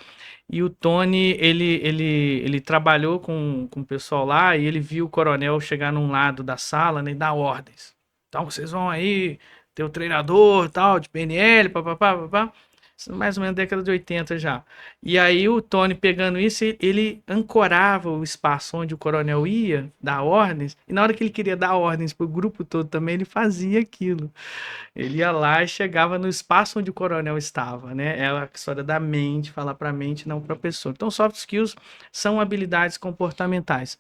E o Tony, ele trabalhou com o pessoal lá e ele viu o coronel chegar num lado da sala, né, e dar ordens. Então, vocês vão aí ter o treinador, tal, de PNL, papapá, papapá. Isso mais ou menos década de 80 já. E aí o Tony, pegando isso, ele ancorava o espaço onde o coronel ia dar ordens, e na hora que ele queria dar ordens pro grupo todo também, ele fazia aquilo. Ele ia lá e chegava no espaço onde o coronel estava, né? É a história da mente, falar para a mente, não para a pessoa. Então, soft skills são habilidades comportamentais.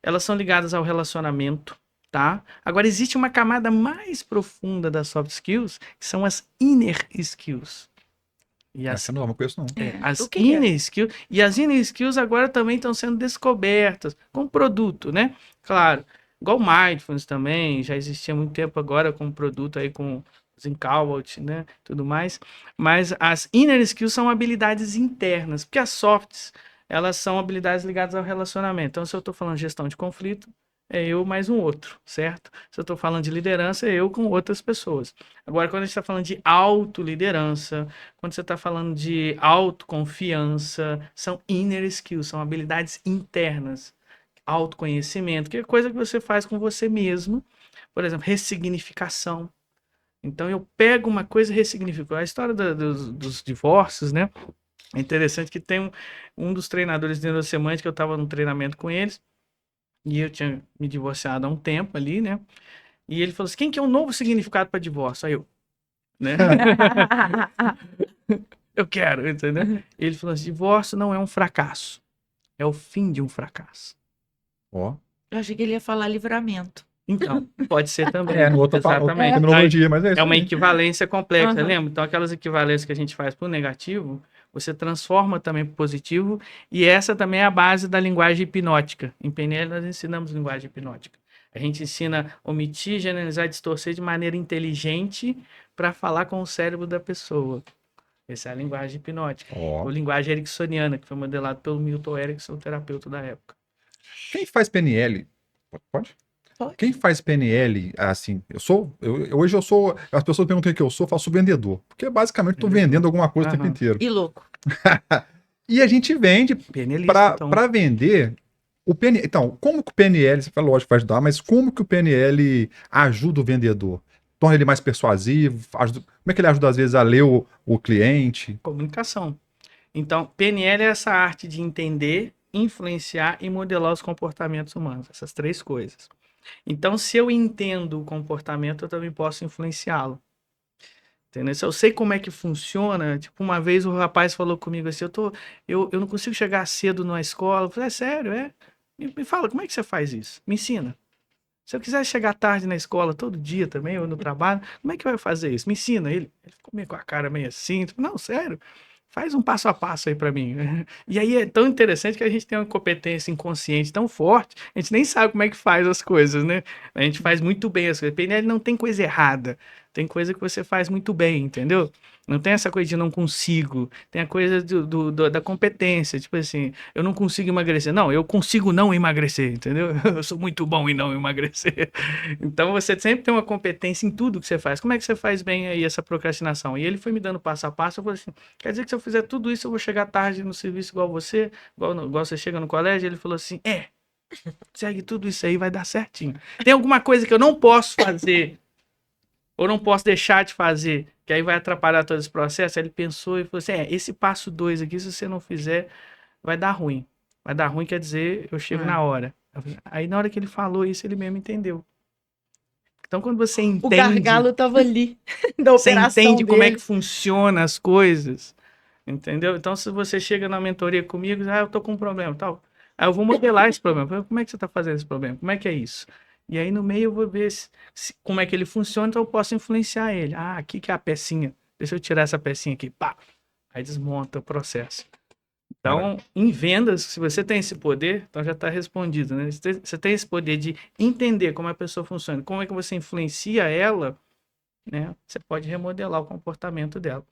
Elas são ligadas ao relacionamento, tá? Agora, existe uma camada mais profunda das soft skills, que são as inner skills. E as Essa não conheço, não. as O que que é? inner skills, e as inner skills agora também estão sendo descobertas com produto, né? Claro, igual Mindfulness também, já existia há muito tempo agora com produto aí com os Incalbot, né? Tudo mais. Mas as inner skills são habilidades internas, porque as softs, elas são habilidades ligadas ao relacionamento. Então, se eu estou falando gestão de conflito, é eu mais um outro, certo? Se eu estou falando de liderança, é eu com outras pessoas. Agora, quando a gente está falando de autoliderança, quando você está falando de autoconfiança, são inner skills, são habilidades internas. Autoconhecimento, que é coisa que você faz com você mesmo. Por exemplo, ressignificação. Então, eu pego uma coisa e ressignifico. A história dos divórcios, né? É interessante que tem um dos treinadores de neurosemântica, eu estava num treinamento com eles, e eu tinha me divorciado há um tempo ali, né? E ele falou assim, quem que é o novo significado para divórcio? Aí eu, né? Eu quero, entendeu? Ele falou assim, divórcio não é um fracasso, é o fim de um fracasso. Ó. Eu achei que ele ia falar livramento. Então, pode ser também. É, no outro Exatamente. terminologia, mas é isso É uma aí. equivalência complexa, Aham. lembra? Então, aquelas equivalências que a gente faz para o negativo, você transforma também para o positivo, e essa também é a base da linguagem hipnótica. Em PNL, nós ensinamos linguagem hipnótica. A gente ensina a omitir, generalizar, distorcer de maneira inteligente para falar com o cérebro da pessoa. Essa é a linguagem hipnótica. Ó. Ou linguagem ericksoniana, que foi modelado pelo Milton Erickson, o terapeuta da época. Quem faz PNL? Pode? Pode. Quem faz PNL, assim, hoje eu sou, as pessoas perguntam o que eu sou, eu faço vendedor, porque basicamente estou Vendedor. vendendo alguma coisa o tempo Aham. inteiro. E louco. E a gente vende PNLista, então. para vender o PNL. Então, como que o PNL, você fala, lógico, vai ajudar, mas como que o PNL ajuda o vendedor? Torna ele mais persuasivo? Como é que ele ajuda, às vezes, a ler o cliente? Comunicação. Então, PNL é essa arte de entender, influenciar e modelar os comportamentos humanos. Essas três coisas. Então, se eu entendo o comportamento, eu também posso influenciá-lo. Entendeu? Se eu sei como é que funciona, tipo, uma vez o rapaz falou comigo assim, eu não consigo chegar cedo na escola. Eu falei, é sério, é? Me fala, como é que você faz isso? Me ensina. Se eu quiser chegar tarde na escola todo dia também, ou no trabalho, como é que vai fazer isso? Me ensina. Ele ficou meio com a cara meio assim, tipo, não, sério. faz um passo a passo aí para mim. E aí é tão interessante que a gente tem uma competência inconsciente tão forte, a gente nem sabe como é que faz as coisas, né? A gente faz muito bem as coisas. PNL não tem coisa errada, tem coisa que você faz muito bem, entendeu? Não tem essa coisa de não consigo, tem a coisa da competência, tipo assim, eu não consigo emagrecer. Não, eu consigo não emagrecer, entendeu? Eu sou muito bom em não emagrecer. Então você sempre tem uma competência em tudo que você faz. Como é que você faz bem aí essa procrastinação? E ele foi me dando passo a passo, eu falei assim, quer dizer que se eu fizer tudo isso, eu vou chegar tarde no serviço igual você, igual você chega no colégio? Ele falou assim, segue tudo isso aí, vai dar certinho. Tem alguma coisa que eu não posso fazer, ou não posso deixar de fazer, que aí vai atrapalhar todo esse processo? Aí ele pensou e falou assim, esse passo 2 aqui, se você não fizer, vai dar ruim. Vai dar ruim quer dizer, eu chego na hora. Aí na hora que ele falou isso, ele mesmo entendeu. Então quando você entende... O gargalo tava ali, da Você operação entende como é dele. que funciona as coisas, entendeu? Então, se você chega na mentoria comigo, eu tô com um problema, tal. Aí eu vou modelar esse problema. Como é que você tá fazendo esse problema? Como é que é isso? E aí no meio eu vou ver como é que ele funciona, então eu posso influenciar ele. Aqui que é a pecinha. Deixa eu tirar essa pecinha aqui. Pá! Aí desmonta o processo. Então, em vendas, se você tem esse poder, então já está respondido, né? Você tem esse poder de entender como a pessoa funciona, como é que você influencia ela, né? Você pode remodelar o comportamento dela.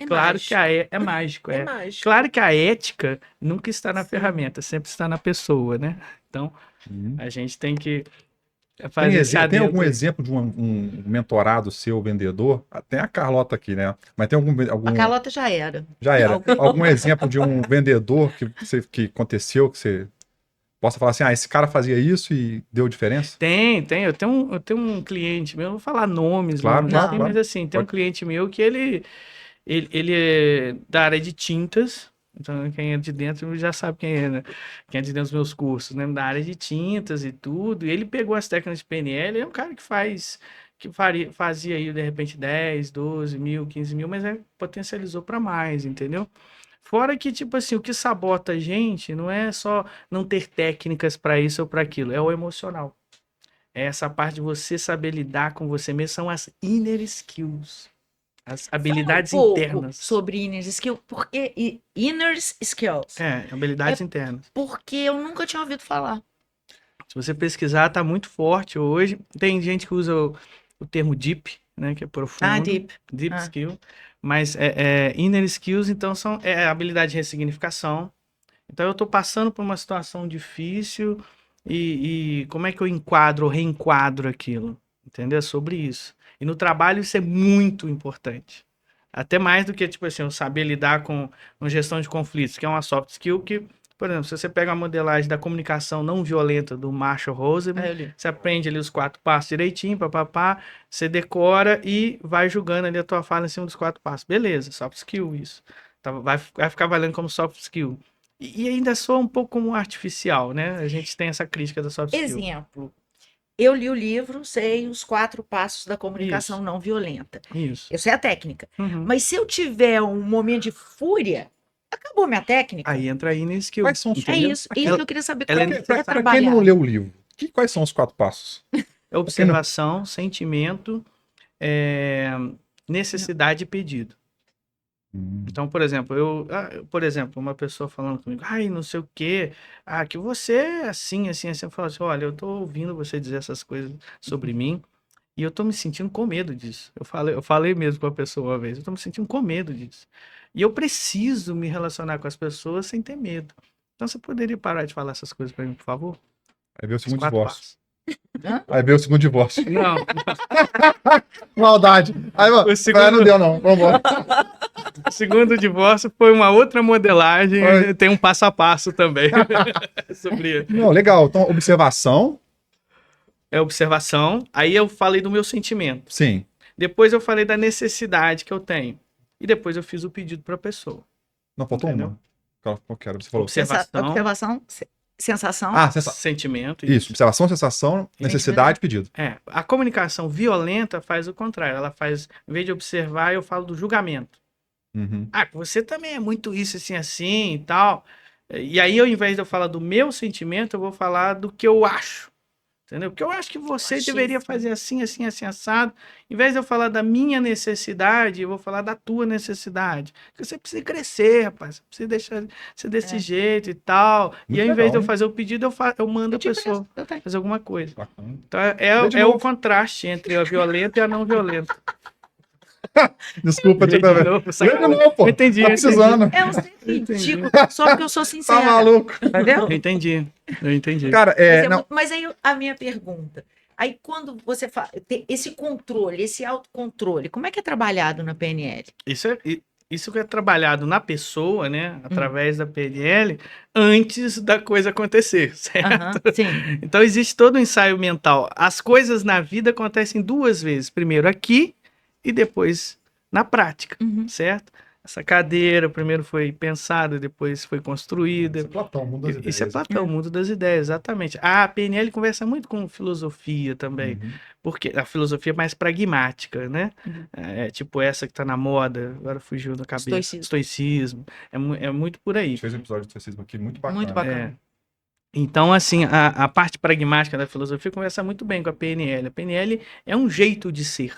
Claro que é mágico, É mágico. Claro que a ética nunca está na ferramenta, sempre está na pessoa, né? Então, a gente tem que fazer esse Tem adendo algum aí. exemplo de um mentorado seu vendedor? Tem a Carlota aqui, né? Mas tem algum... A Carlota já era. Já era. Algum exemplo de um vendedor que aconteceu, que você possa falar assim, esse cara fazia isso e deu diferença? Tem. Eu tenho um cliente meu, não vou falar nomes, Claro, nomes, claro, assim, claro. mas assim, tem um Pode. cliente meu que ele é da área de tintas. Então, quem é de dentro já sabe quem é, né? Quem é de dentro dos meus cursos, né? Da área de tintas e tudo. E ele pegou as técnicas de PNL, é um cara que fazia aí, de repente, 10, 12 mil, 15 mil, mas potencializou para mais, entendeu? Fora que, tipo assim, o que sabota a gente não é só não ter técnicas para isso ou para aquilo, é o emocional. É essa parte de você saber lidar com você mesmo, são as inner skills, as habilidades Um pouco internas. sobre inner skills, porque inner skills. Habilidades internas. Porque eu nunca tinha ouvido falar. Se você pesquisar, tá muito forte hoje. Tem gente que usa o termo deep, né, que é profundo. Deep skill. Mas inner skills, então, são habilidade de ressignificação. Então, eu tô passando por uma situação difícil e como é que eu enquadro ou reenquadro aquilo? Entendeu? É sobre isso. E no trabalho isso é muito importante. Até mais do que, tipo assim, eu saber lidar com gestão de conflitos, que é uma soft skill que, por exemplo, se você pega a modelagem da comunicação não violenta do Marshall Rosenberg, você aprende ali os 4 passos direitinho, papapá, você decora e vai julgando ali a tua fala em cima dos 4 passos. Beleza, soft skill isso. Tá, vai ficar valendo como soft skill. E ainda soa um pouco como artificial, né? A gente tem essa crítica da soft skill. Exemplo. Eu li o livro, sei os 4 passos da comunicação não violenta. Isso. Eu sei a técnica. Uhum. Mas se eu tiver um momento de fúria, acabou minha técnica. Aí entra aí no skill. Quais são os É isso. Isso que eu queria saber. Como é Pra quem trabalhar? não leu o livro, quais são os 4 passos? Observação, sentimento, necessidade e pedido. Então, por exemplo, uma pessoa falando comigo, não sei o quê, que você é assim, assim, assim, eu falo assim, olha, eu tô ouvindo você dizer essas coisas sobre mim e eu tô me sentindo com medo disso. Eu falei mesmo com a pessoa uma vez, eu tô me sentindo com medo disso. E eu preciso me relacionar com as pessoas sem ter medo. Então, você poderia parar de falar essas coisas para mim, por favor? Aí veio o Os segundo 4 divórcio. passos. Aí veio o segundo divórcio. Não, Maldade. Aí, mano, O segundo- não deu não. Vambora. o segundo divórcio foi uma outra modelagem, Foi. tem um passo a passo também sobre Não, legal. Então, observação, observação. Aí eu falei do meu sentimento. sim. Depois eu falei da necessidade que eu tenho. E depois eu fiz o pedido para a pessoa. Não, faltou Entendeu? uma. Qual que era? Você falou. Observação, Observação, sensação. sentimento. Isso, observação, sensação, necessidade, pedido. A comunicação violenta faz o contrário. Ela faz, em vez de observar, eu falo do julgamento. Uhum. Você também é muito isso, assim, assim e tal. E aí, ao invés de eu falar do meu sentimento, eu vou falar do que eu acho. Entendeu? Porque eu acho que você Achei deveria sim. fazer assim, assim, assim, assado. Em vez de eu falar da minha necessidade, eu vou falar da tua necessidade. Porque você precisa crescer, rapaz. Você precisa deixar ser desse É. jeito e tal. E Muito ao invés de eu legal, hein? fazer o pedido, eu mando Eu a te pessoa presto, eu tenho. fazer alguma coisa. Bacana. Então Lê de é o novo. contraste entre a violenta e a não violenta. Desculpa, Lê Tia de novo, Lê de sacanagem. novo, pô. Eu entendi, Tá eu entendi. precisando. É um ser Entendi. ridículo, só porque eu sou Tá sincera. maluco. Entendeu? Eu entendi. Eu entendi. Cara, não. Mas aí a minha pergunta. Aí quando você fala, esse controle, esse autocontrole, como é que é trabalhado na PNL? Isso que é trabalhado na pessoa, né? Através da PNL, antes da coisa acontecer, certo? Aham, sim. Então existe todo um ensaio mental. As coisas na vida acontecem duas vezes. Primeiro aqui e depois na prática, Uhum. certo? Essa cadeira primeiro foi pensada, depois foi construída. Isso é Platão, mundo das Isso é ideias. Platão, o mundo das ideias, exatamente. A PNL conversa muito com filosofia também, Uhum. porque a filosofia é mais pragmática, né? Uhum. É tipo essa que tá na moda, agora fugiu da cabeça. Estoicismo. Estoicismo. É muito por A aí. gente fez um episódio de estoicismo aqui, muito bacana. Muito bacana. Então, assim, a parte pragmática da filosofia conversa muito bem com a PNL. A PNL é um jeito de ser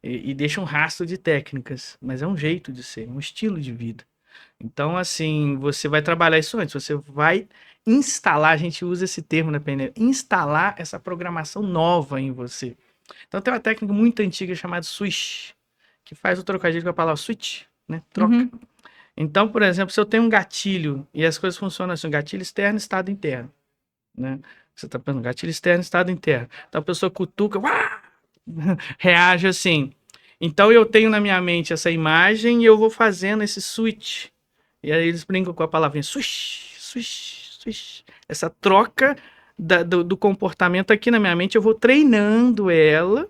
e deixa um rastro de técnicas, mas é um jeito de ser, um estilo de vida. Então, assim, você vai trabalhar isso antes, você vai instalar, a gente usa esse termo na PNL, instalar essa programação nova em você. Então, tem uma técnica muito antiga chamada switch, que faz o trocadilho com a palavra switch, né? Troca. Uhum. Então, por exemplo, se eu tenho um gatilho e as coisas funcionam assim, gatilho externo, estado interno, né? Você tá pensando, gatilho externo, estado interno. Então, a pessoa cutuca, uá! Reage assim. Então, eu tenho na minha mente essa imagem e eu vou fazendo esse switch. E aí eles brincam com a palavrinha swish, swish, swish. Essa troca do comportamento aqui na minha mente, eu vou treinando ela,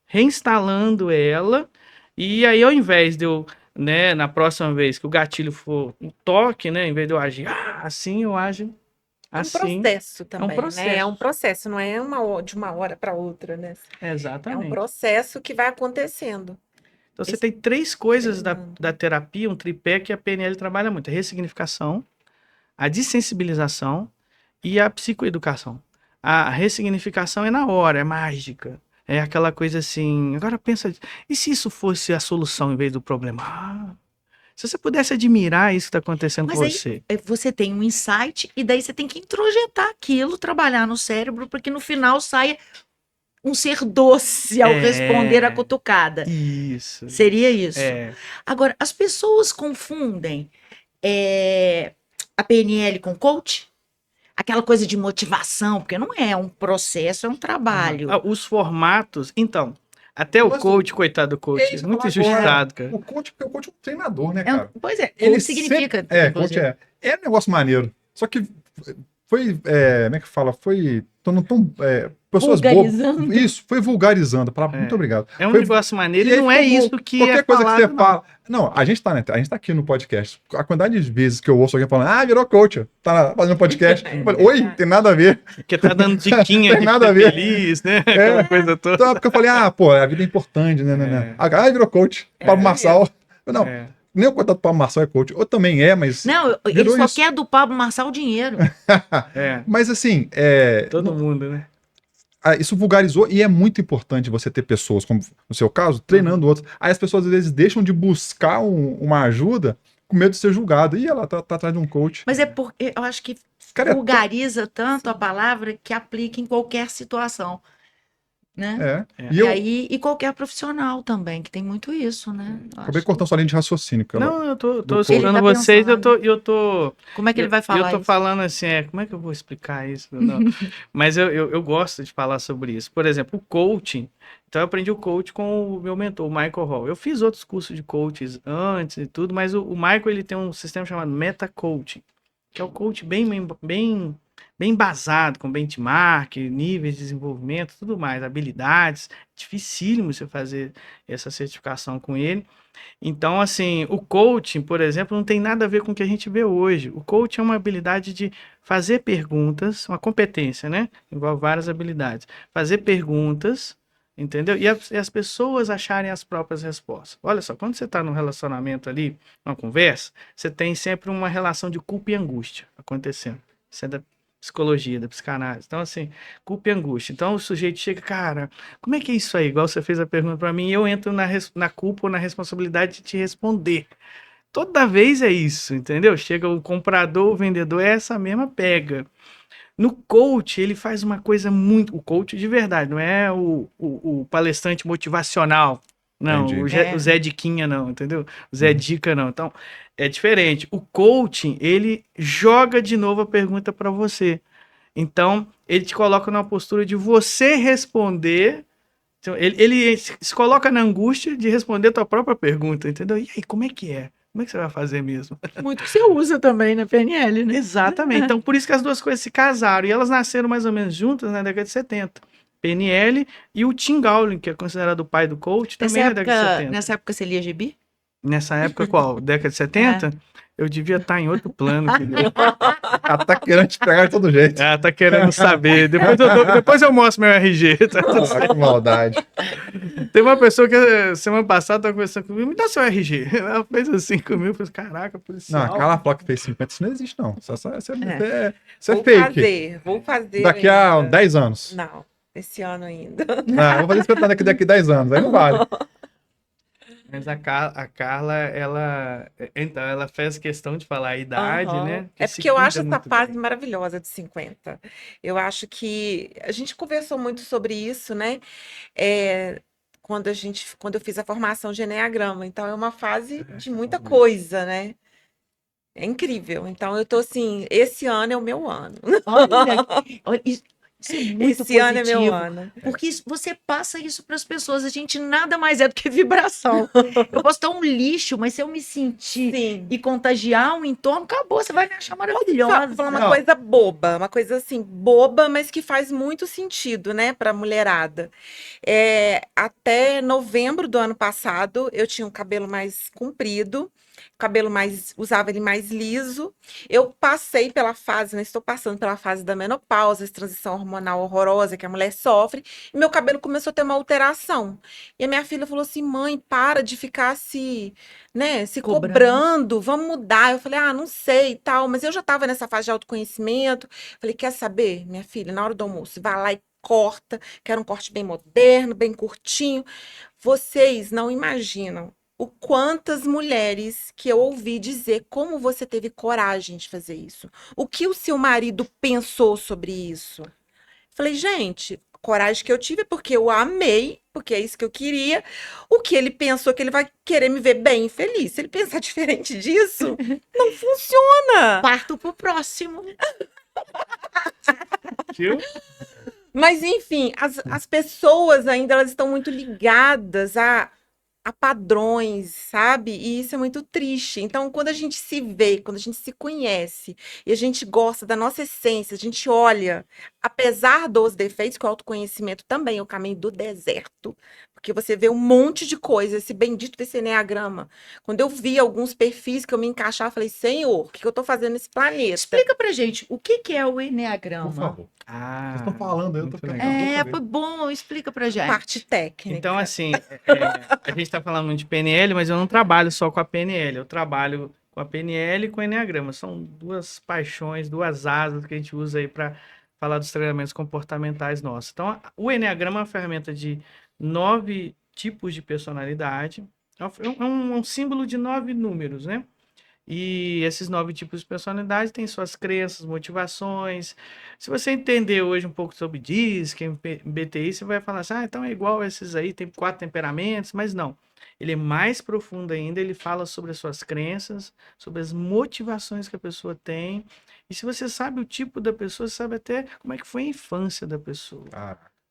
reinstalando ela, e aí ao invés de eu, né, na próxima vez que o gatilho for um toque, né, em vez de eu agir assim, eu ajo É um assim. processo também, né? processo. É um processo, não é de uma hora para outra, né? É um Exatamente. processo que vai acontecendo. Então você Esse tem três coisas treinando. da terapia, um tripé que a PNL trabalha muito: a ressignificação, a dessensibilização e a psicoeducação. A ressignificação é na hora, é mágica. É aquela coisa assim, agora pensa, e se isso fosse a solução em vez do problema? Ah, se você pudesse admirar isso que está acontecendo Mas com aí você. você tem um insight e daí você tem que introjetar aquilo, trabalhar no cérebro, porque no final saia um ser doce ao É. responder a cutucada. Isso. Seria isso. É. Agora, as pessoas confundem a PNL com coach? Aquela coisa de motivação, porque não é um processo, é um trabalho. Ah, os formatos, então, até o Mas coach, coitado do coach, é isso que eu muito ia falar agora. injustiçado, cara. O coach, porque o coach é um treinador, né, É um- cara? pois é, Ele coach significa. sempre- coach inclusive. é um negócio maneiro. Só que foi, como é que fala? Foi pessoas Vulgarizando. bobas. Isso, foi vulgarizando. Muito obrigado. É um Foi- negócio maneiro E e aí não é ficou isso que qualquer é coisa que falado, você não. fala. Não, a gente tá aqui no podcast. A quantidade de vezes que eu ouço alguém falando, virou coach, tá fazendo podcast. Eu falei, oi, tem nada a ver. Porque tá dando diquinha Tem de nada ser a ver. feliz, né? Aquela coisa toda. Então, porque eu falei, pô, a vida é importante, né? Virou coach. Pablo Marçal. Não, É. nem o coitado do Pablo Marçal é coach. Ou também mas. Não, ele virou só isso. quer do Pablo Marçal dinheiro. É, Mas assim, todo mundo, né? isso vulgarizou e é muito importante você ter pessoas, como no seu caso, treinando outros. Aí as pessoas às vezes deixam de buscar uma ajuda com medo de ser julgado. E ela tá atrás de um coach. Mas é porque eu acho que Cara, vulgariza tanto a palavra que aplica em qualquer situação. Né? E E eu aí, e qualquer profissional também, que tem muito isso, né? Eu acabei acho cortando sua linha de raciocínio, cara. Não, eu tô do escutando coach. vocês, Ele tá eu tô. Como é que ele vai falar Eu tô isso? falando assim, como é que eu vou explicar isso? Não. Mas eu gosto de falar sobre isso. Por exemplo, o coaching. Então, eu aprendi o coach com o meu mentor, o Michael Hall. Eu fiz outros cursos de coaches antes e tudo, mas o Michael ele tem um sistema chamado Meta Coaching, que é o coach bem embasado, com benchmark, níveis de desenvolvimento, tudo mais, habilidades. Dificílimo você fazer essa certificação com ele. Então, assim, o coaching, por exemplo, não tem nada a ver com o que a gente vê hoje. O coaching é uma habilidade de fazer perguntas, uma competência, né? Envolve várias habilidades. Fazer perguntas, entendeu? E as pessoas acharem as próprias respostas. Olha só, quando você está num relacionamento ali, numa conversa, você tem sempre uma relação de culpa e angústia acontecendo. Isso é psicologia, da psicanálise. Então, assim, culpa e angústia. Então, o sujeito chega, cara, como é que é isso aí? Igual você fez a pergunta para mim, e eu entro na culpa ou na responsabilidade de te responder. Toda vez é isso, entendeu? Chega o comprador, o vendedor, é essa mesma pega. No coach, ele faz uma coisa muito. O coach de verdade, não é o palestrante motivacional. Não, Entendi. o Zé Diquinha, não, entendeu? O Zé Dica, não. Então, é diferente. O coaching, ele joga de novo a pergunta para você. Então, ele te coloca numa postura de você responder. Então, ele se coloca na angústia de responder a tua própria pergunta, entendeu? E aí, como é que é? Como é que você vai fazer mesmo? Muito que você usa também na PNL, né? Exatamente. Então, por isso que as duas coisas se casaram. E elas nasceram mais ou menos juntas na década de 70. PNL e o Tim Gowling, que é considerado o pai do coach, também na década de 70. Nessa época você lia gibi? Nessa época, qual? Década de 70? Eu devia estar em outro plano, querido. Ela tá querendo te pegar de todo jeito. Ah, tá querendo saber. Depois eu mostro meu RG. Tá tudo certo. Ah, que maldade. Teve uma pessoa que semana passada estava conversando comigo, me dá seu RG. Ela fez assim comigo, eu falei, caraca, policial. Não, aquela placa que fez 50, isso não existe, não. Isso é Vou fake. vou fazer Daqui a ainda. 10 anos. Não, esse ano ainda. Não, vou fazer 50 daqui a 10 anos, aí não vale. Mas a Carla, então, ela fez questão de falar a idade, Aham. né? É se porque eu cuida acho essa muito fase bem. maravilhosa de 50. Eu acho que a gente conversou muito sobre isso, né? É, quando eu fiz a formação de Eneagrama. Então é uma fase de muita coisa, né? É incrível. Então eu tô assim, esse ano é o meu ano. Olha, isso é muito Esse ano é meu positivo. ano. Porque você passa isso para as pessoas. A gente nada mais é do que vibração. Eu posso estar um lixo, mas se eu me sentir Sim. e contagiar o entorno, acabou. Você vai me achar Vou maravilhosa. falar uma Não. coisa boba, uma coisa assim, boba, mas que faz muito sentido, né, para mulherada. Até novembro do ano passado, eu tinha um cabelo mais comprido, usava ele mais liso. Eu passei pela fase, né, estou passando pela fase da menopausa, essa transição hormonal horrorosa que a mulher sofre, e meu cabelo começou a ter uma alteração. E a minha filha falou assim: mãe, para de ficar se cobrando, vamos mudar. Eu falei, não sei e tal, mas eu já estava nessa fase de autoconhecimento. Falei, quer saber, minha filha, na hora do almoço, vai lá e corta, quero um corte bem moderno, bem curtinho. Vocês não imaginam o quantas mulheres que eu ouvi dizer como você teve coragem de fazer isso. O que o seu marido pensou sobre isso? Falei, gente, a coragem que eu tive é porque eu amei, porque é isso que eu queria. O que ele pensou que ele vai querer me ver bem e feliz. Se ele pensar diferente disso, não funciona. Parto pro próximo. Viu? Mas, enfim, as pessoas ainda elas estão muito ligadas a padrões, sabe? E isso é muito triste. Então, quando a gente se vê, quando a gente se conhece e a gente gosta da nossa essência, a gente olha, apesar dos defeitos, que o autoconhecimento também é o caminho do deserto, porque você vê um monte de coisa, esse bendito desse eneagrama. Quando eu vi alguns perfis que eu me encaixava, eu falei, Senhor, o que eu tô fazendo nesse planeta? Explica pra gente o que é o Enneagrama. Por favor. Ah, Vocês estão falando, eu tô muito ficando legal. Foi bom, explica pra gente. Parte técnica. Então, assim, a gente está falando muito de PNL, mas eu não trabalho só com a PNL, eu trabalho com a PNL e com o Enneagrama. São duas paixões, duas asas que a gente usa aí para falar dos treinamentos comportamentais nossos. Então, o Enneagrama é uma ferramenta de 9 tipos de personalidade, é um símbolo de 9 números, né? E esses 9 tipos de personalidade têm suas crenças, motivações. Se você entender hoje um pouco sobre DISC, MBTI, você vai falar assim, então é igual a esses aí, tem 4 temperamentos, mas não. Ele é mais profundo ainda, ele fala sobre as suas crenças, sobre as motivações que a pessoa tem. E se você sabe o tipo da pessoa, você sabe até como é que foi a infância da pessoa.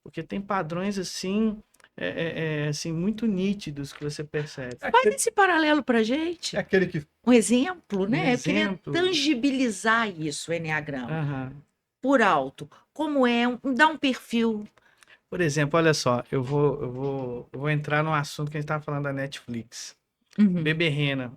Porque tem padrões assim, assim muito nítidos que você percebe. Faz esse paralelo pra gente. É aquele que. Um exemplo, né? Eu queria exemplo. tangibilizar isso, o Enneagrama, Aham. por alto. Como é, dá um perfil. Por exemplo, olha só, eu vou entrar no assunto que a gente estava falando da Netflix. Uhum. Bebê Rena.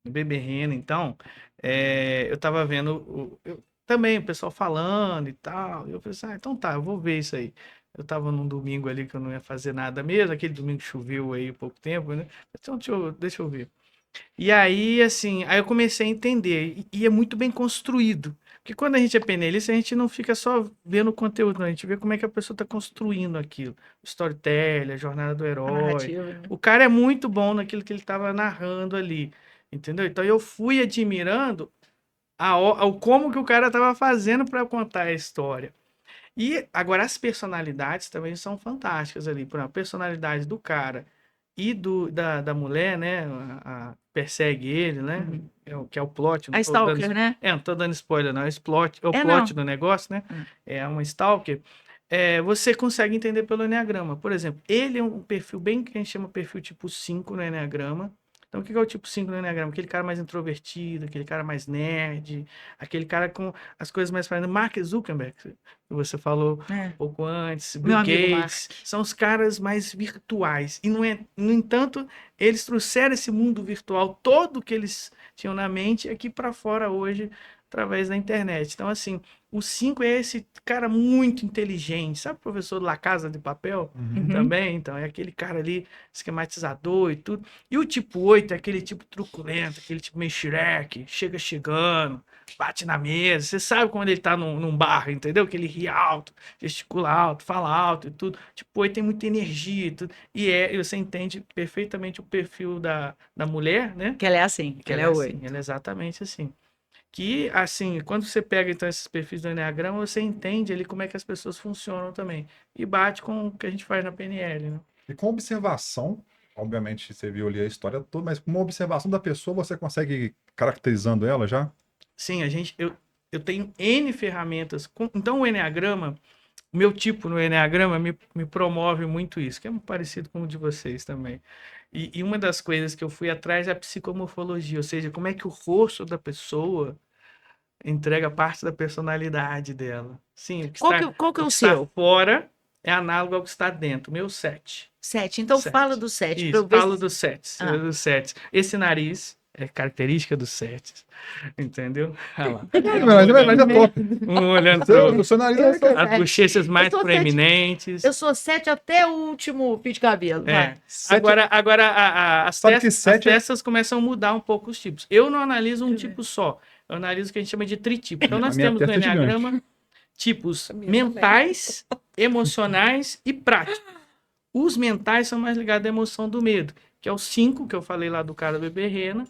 Bebê Rena, então, eu tava vendo também o pessoal falando e tal. E eu pensei, então tá, eu vou ver isso aí. Eu tava num domingo ali que eu não ia fazer nada mesmo, aquele domingo que choveu aí pouco tempo, né? Então, deixa eu ver. E aí, assim, aí eu comecei a entender, e é muito bem construído. Porque quando a gente é PNLista, a gente não fica só vendo o conteúdo, não. A gente vê como é que a pessoa está construindo aquilo. O storytelling, a jornada do A herói. narrativa, né? O cara é muito bom naquilo que ele estava narrando ali, entendeu? Então eu fui admirando o como que o cara estava fazendo para contar a história. E agora as personalidades também são fantásticas ali. Por exemplo, a personalidade do cara e da mulher, né? Persegue ele, né? Uhum. Que é o plot. A Stalker, né? Não tô dando spoiler, não. É o É, plot não. do negócio, né? Hum. É uma Stalker. Você consegue entender pelo Enneagrama. Por exemplo, ele é um perfil bem que a gente chama perfil tipo 5 no Enneagrama. Então, o que é o tipo 5 no Enneagrama? Aquele cara mais introvertido, aquele cara mais nerd, aquele cara com as coisas mais fazendo. Mark Zuckerberg, que você falou É. um pouco antes, Meu Bill amigo Gates, são os caras mais virtuais. E não é, no entanto, eles trouxeram esse mundo virtual todo que eles tinham na mente aqui para fora hoje, através da internet. Então, assim, o 5 é esse cara muito inteligente, sabe o professor La Casa de Papel? Uhum. Também, então, é aquele cara ali, esquematizador e tudo. E o tipo 8 é aquele tipo truculento, aquele tipo meio Shrek, chega chegando, bate na mesa. Você sabe quando ele tá num bar, entendeu? Que ele ri alto, gesticula alto, fala alto e tudo. Tipo 8 tem muita energia e tudo. E você entende perfeitamente o perfil da mulher, né? Que ela é assim, Que ela ela é é oito. assim, ela é exatamente assim. Que, assim, quando você pega, então, esses perfis do Enneagrama, você entende ali como é que as pessoas funcionam também. E bate com o que a gente faz na PNL, né? E com observação, obviamente você viu ali a história toda, mas com uma observação da pessoa, você consegue ir caracterizando ela já? Sim, eu tenho N ferramentas. Então, o Enneagrama, o meu tipo no Enneagrama me promove muito isso, que é muito parecido com o de vocês também. E uma das coisas que eu fui atrás é a psicomorfologia, ou seja, como é que o rosto da pessoa entrega parte da personalidade dela. Sim, Qual que é o o que está seu? fora é análogo ao que está dentro. Meu 7. 7. Então fala 7. do 7 para Isso, eu ver falo se... do 7. Ah. Do 7. Esse nariz é característica do 7. Entendeu? Olha lá. Mas é top. Um olhando O pro seu nariz Eu é sou as sete. bochechas mais sou 7. proeminentes. Eu sou 7 até o último fio de cabelo. Vai. Agora as Sabe que testas, as 7 é- testas começam a mudar um pouco os tipos. Eu não analiso um tipo só. Eu analiso o que a gente chama de tritipo. Então, A nós minha temos no testa é gigante. Enneagrama tipos A minha mentais, emocionais e práticos. Os mentais são mais ligados à emoção do medo, que é o 5, que eu falei lá do cara bebê rena.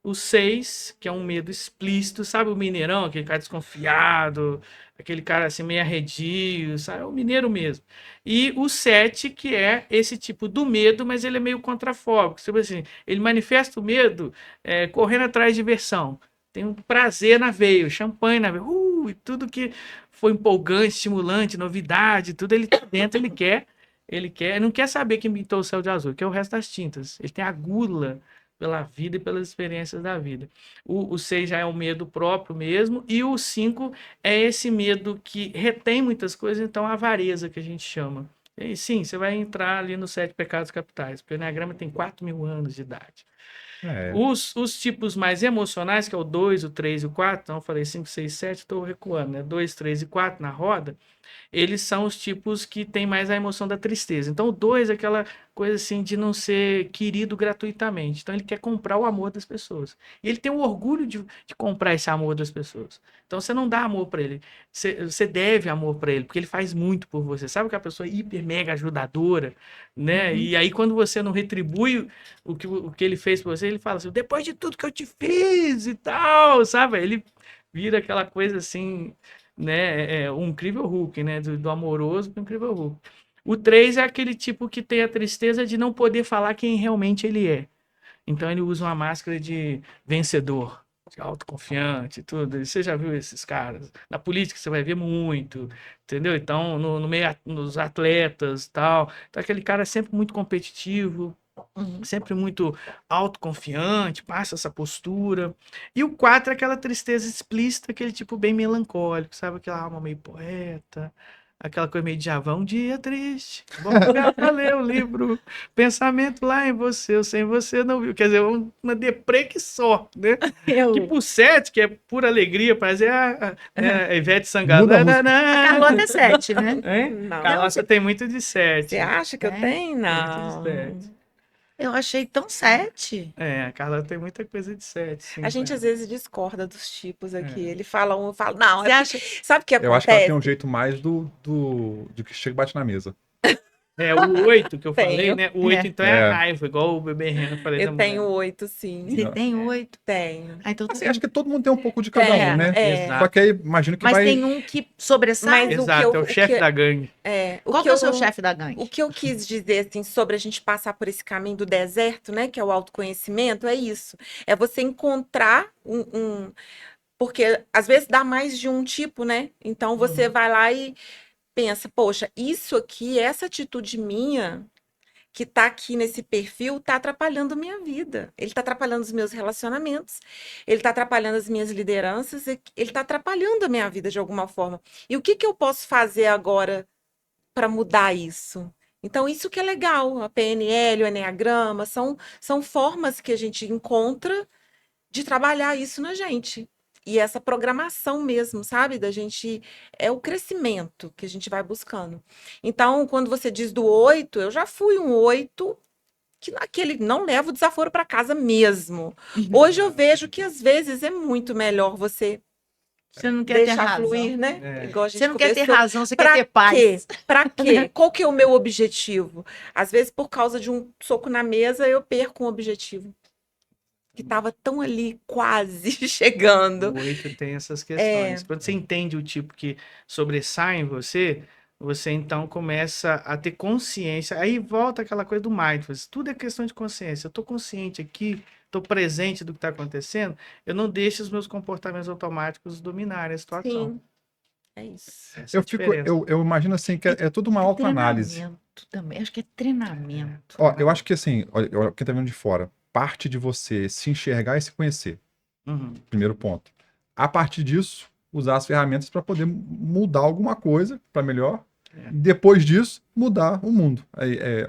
O 6, que é um medo explícito, sabe o mineirão, aquele cara desconfiado, aquele cara assim meio arredio, sabe? É o mineiro mesmo. E o 7, que é esse tipo do medo, mas ele é meio contrafóbico. Tipo assim, ele manifesta o medo correndo atrás de diversão. Tem um prazer na veia, champanhe na veia, e tudo que foi empolgante, estimulante, novidade, tudo ele tá dentro, ele não quer saber quem pintou o céu de azul, que é o resto das tintas. Ele tem a gula pela vida e pelas experiências da vida. O 6 já é o medo próprio mesmo, e o 5 é esse medo que retém muitas coisas, então a avareza que a gente chama. E sim, você vai entrar ali nos 7 pecados capitais, porque o Enneagrama tem 4.000 anos de idade. É. Os tipos mais emocionais, que é o 2, o 3 e o 4, então eu falei 5, 6, 7, estou recuando, né? 2, 3 e 4 na roda, eles são os tipos que têm mais a emoção da tristeza. Então, o 2 é aquela coisa assim de não ser querido gratuitamente. Então, ele quer comprar o amor das pessoas. E ele tem o orgulho de comprar esse amor das pessoas. Então, você não dá amor para ele. Você deve amor para ele, porque ele faz muito por você. Sabe que a pessoa é hiper, mega ajudadora, né? E aí, quando você não retribui o que ele fez por você, ele fala assim, depois de tudo que eu te fiz e tal, sabe? Ele vira aquela coisa assim, né? Um incrível Hulk, né? Do amoroso para o incrível Hulk. O 3 é aquele tipo que tem a tristeza de não poder falar quem realmente ele é. Então ele usa uma máscara de vencedor, de autoconfiante, tudo. Você já viu esses caras? Na política você vai ver muito, entendeu? Então, no meio, nos atletas e tal. Então aquele cara é sempre muito competitivo, sempre muito autoconfiante, passa essa postura. E o 4 é aquela tristeza explícita, aquele tipo bem melancólico, sabe? Aquela alma meio poeta, aquela coisa meio de Djavan, um dia triste, vou pegar pra ler o livro, pensamento lá em você, eu sem você não viu. Quer dizer, uma deprê que só, né? Tipo o 7, que é pura alegria, prazer, a Ivete Sangalo. Muda a música. A Carlota é 7, né? Hein? Não. Carlota tem muito de 7. Você acha que eu É? tenho? Muito Não. de 7. Eu achei tão 7. A Carla tem muita coisa de 7. Sim, A gente né? às vezes discorda dos tipos aqui. Ele fala um, eu falo, não, Você acha? sabe o que Eu acho que ela tem um acontece? jeito mais de que chega e bate na mesa. O 8 que eu falei, Tenho. né? O 8 então é É. a raiva, igual o bebê Reno eu falei da Eu mulher. tenho 8, sim. Você Não. tem 8? Tenho. Ah, então tá Assim, acho que todo mundo tem um pouco de cada É, um, né? é. Exato. Só que aí imagino que Mas vai. tem um que sobressai? Mas o que Exato, eu- é o o chefe que- da gangue. Qual que é o seu chefe da gangue? O que eu quis dizer, assim, sobre a gente passar por esse caminho do deserto, né, que é o autoconhecimento, é isso. É você encontrar porque às vezes dá mais de um tipo, né? Então você vai lá e pensa, poxa, isso aqui, essa atitude minha que tá aqui nesse perfil, tá atrapalhando minha vida. Ele tá atrapalhando os meus relacionamentos, ele tá atrapalhando as minhas lideranças, ele tá atrapalhando a minha vida de alguma forma. E o que que eu posso fazer agora para mudar isso? Então, isso que é legal, a PNL, o Enneagrama, são formas que a gente encontra de trabalhar isso na gente. E essa programação mesmo, sabe? Da gente, é o crescimento que a gente vai buscando. Então, quando você diz do 8, eu já fui um 8 que naquele não leva o desaforo para casa mesmo. Hoje eu vejo que às vezes é muito melhor você Você não quer ter deixar razão. fluir, né? É. Igual a gente Você não quer ter conversou. razão, você quer Pra ter paz. quê? Pra quê? Qual que é o meu objetivo? Às vezes, por causa de um soco na mesa, eu perco um objetivo. Que estava tão ali, quase chegando. O 8 tem essas questões. Quando você entende o tipo que sobressai em você, você então começa a ter consciência. Aí volta aquela coisa do mindfulness. Tudo é questão de consciência. Eu estou consciente aqui, estou presente do que está acontecendo, eu não deixo os meus comportamentos automáticos dominarem a situação. Sim, é isso. Essa é Eu a diferença. eu imagino assim que é tudo uma autoanálise. Treinamento também. Acho que é treinamento. Ó, eu acho que assim, olha, quem tá vendo de fora, parte de você se enxergar e se conhecer. Uhum. Primeiro ponto. A partir disso, usar as ferramentas para poder mudar alguma coisa para melhor. É. Depois disso, mudar o mundo,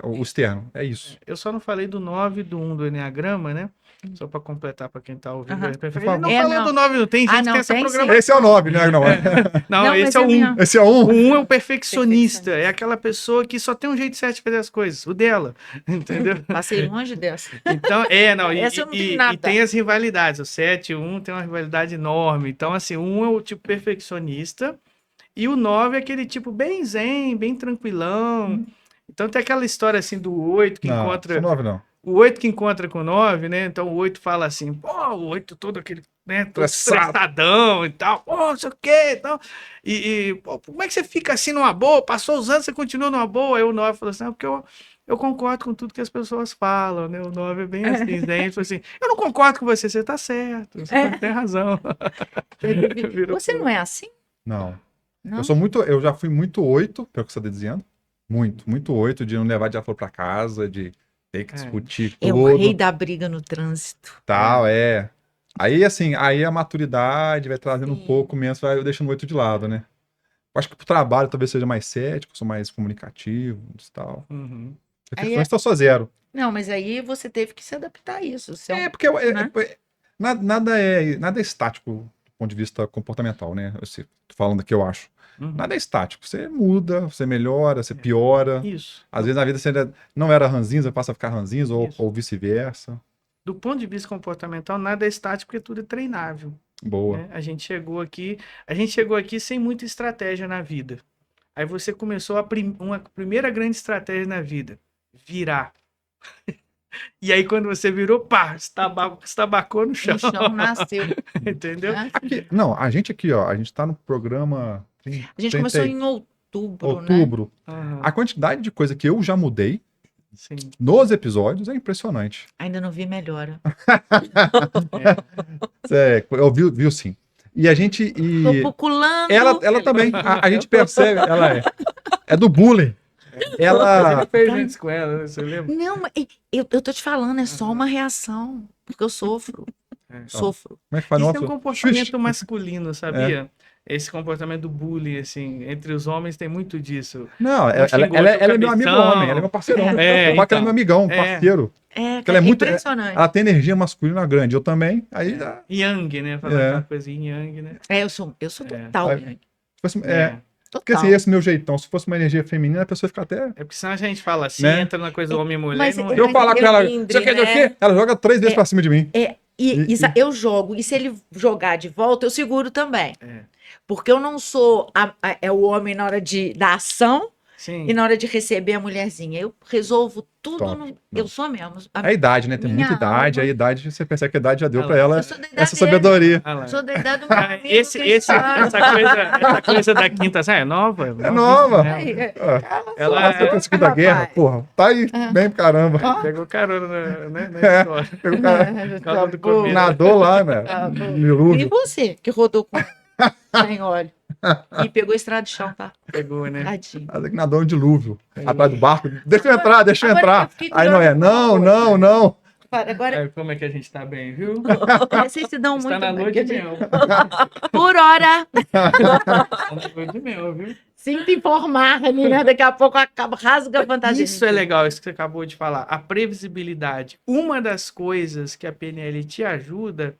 o externo. É isso. Eu só não falei do 9 e do 1 do Enneagrama, né? Só para completar para quem está ouvindo. Aham. Por Ele favor. não É, falou não. do 9, não tem gente Ah, que não, tem essa tem sim. programação. Esse é o 9, né? Não, Não, Não, esse mas é o é 1. mesmo. esse é o 1. O 1 é o perfeccionista, é aquela pessoa que só tem um jeito certo de fazer as coisas, o dela, entendeu? Passei longe dessa. Então, não, Essa eu não tenho e nada. tem as rivalidades, o 7 e o 1 tem uma rivalidade enorme, então assim, o 1 é o tipo perfeccionista, e o 9 é aquele tipo bem zen, bem tranquilão, então tem aquela história assim do 8 que Não, encontra... esse é o 9 não. O 8 que encontra com o 9, né? Então o 8 fala assim, pô, o 8 todo aquele, né? Todo Estressado. estressadão e tal, pô, não sei o quê e tal. Pô, como é que você fica assim numa boa? Passou os anos, você continua numa boa? Aí o 9 falou assim, porque eu concordo com tudo que as pessoas falam, né? O 9 é bem assim, né? Ele falou assim, eu não concordo com você, você tá certo, você tem razão. Virou Você não é assim? Não. Não? Eu já fui muito 8, pelo que você está dizendo. Muito 8, de não levar desaforo para casa, de ter que discutir É tudo. o rei da briga no trânsito. Tal, Aí, assim, aí a maturidade vai trazendo um Sim. pouco menos, vai deixando o 8 de lado, né? Eu acho que pro trabalho talvez seja mais cético, sou mais comunicativo e tal. Uhum. Perfeccionista eu sou 0. Não, mas aí você teve que se adaptar a isso. Você é um- Porque né? nada é estático do ponto de vista comportamental, né? Tô falando aqui, eu acho. Uhum. Nada é estático. Você muda, você melhora, você piora. Isso. Às vezes na vida você não era ranzinza, passa a ficar ranzinza, Isso. ou vice-versa. Do ponto de vista comportamental, nada é estático porque tudo é treinável. Boa. Né? A gente chegou aqui sem muita estratégia na vida. Aí você começou uma primeira grande estratégia na vida, virar. E aí quando você virou, pá, estabacou no chão. No chão nasceu. Entendeu? Né? Não, a gente aqui, ó, a gente tá no programa... A gente começou em outubro, né? outubro. Aham, A quantidade de coisa que eu já mudei sim. nos episódios é impressionante. Ainda não vi melhora. Eu viu sim. E a gente... Tô puculando. Ela também, a gente percebe, ela é do bullying. Ela... Ele fez antes com ela, né? Você lembra? Não, mas eu tô te falando, é só uma reação. Porque eu sofro. É. Sofro. Como é que faz? Isso é um Nossa, comportamento masculino, sabia? Esse comportamento do bullying, assim, entre os homens tem muito disso. Não, Um xinga o ela outro é meu amigo cabeção. homem, ela é meu parceirão. É, Eu falo que ela é então. meu amigão, É. parceiro. É, Porque ela é muito- impressionante. Ela tem energia masculina grande, eu também. Aí, Yang, né? Falar aquela coisa em yang, né? Eu sou É. total. Aí- Yang. tipo assim, É. Porque Total. se esse meu jeitão, se fosse uma energia feminina, a pessoa fica até. É porque senão a gente fala assim, Né? entra na coisa do homem e mulher Mas e não Se eu falar com ela, Melindre, você quer dizer o né? quê? Ela joga 3 vezes pra cima de mim. Eu jogo, e se ele jogar de volta, eu seguro também. É. Porque eu não sou é o homem na hora da ação Sim. e na hora de receber a mulherzinha. Eu resolvo tudo. Top. Eu sou mesmo. É a idade, né? Tem minha muita idade. alma. A idade, você percebe que a idade já deu Ah pra lá. ela Eu sou da idade essa dele. sabedoria. Ah lá. Sou da idade do meu Ah, amigo essa coisa da quinta série é nova? É nova. Né? Ela Ela foi pra Segunda Guerra, porra. Tá aí, bem pra caramba. pegou carona na É. história. Pegou cara- Calma do começo. Nadou lá, né? E Dilúvio. você, que rodou com sem óleo. E pegou a estrada de chão, tá? Pegou, né? Tadinho. Ela que nadou um dilúvio. Atrás do barco. Deixa eu entrar, deixa eu Agora entrar. eu fiquei Aí curiosa não é. com uma Não, coisa. não. Agora, Aí, como é que a gente tá bem, viu? vocês se dão Está muito na bem, noite porque de mel. por hora, Tá na noite de mel, viu? sinto informar, menina, daqui a pouco acaba, rasga a fantasia. Isso é legal, isso que você acabou de falar. A previsibilidade. Uma das coisas que a PNL te ajuda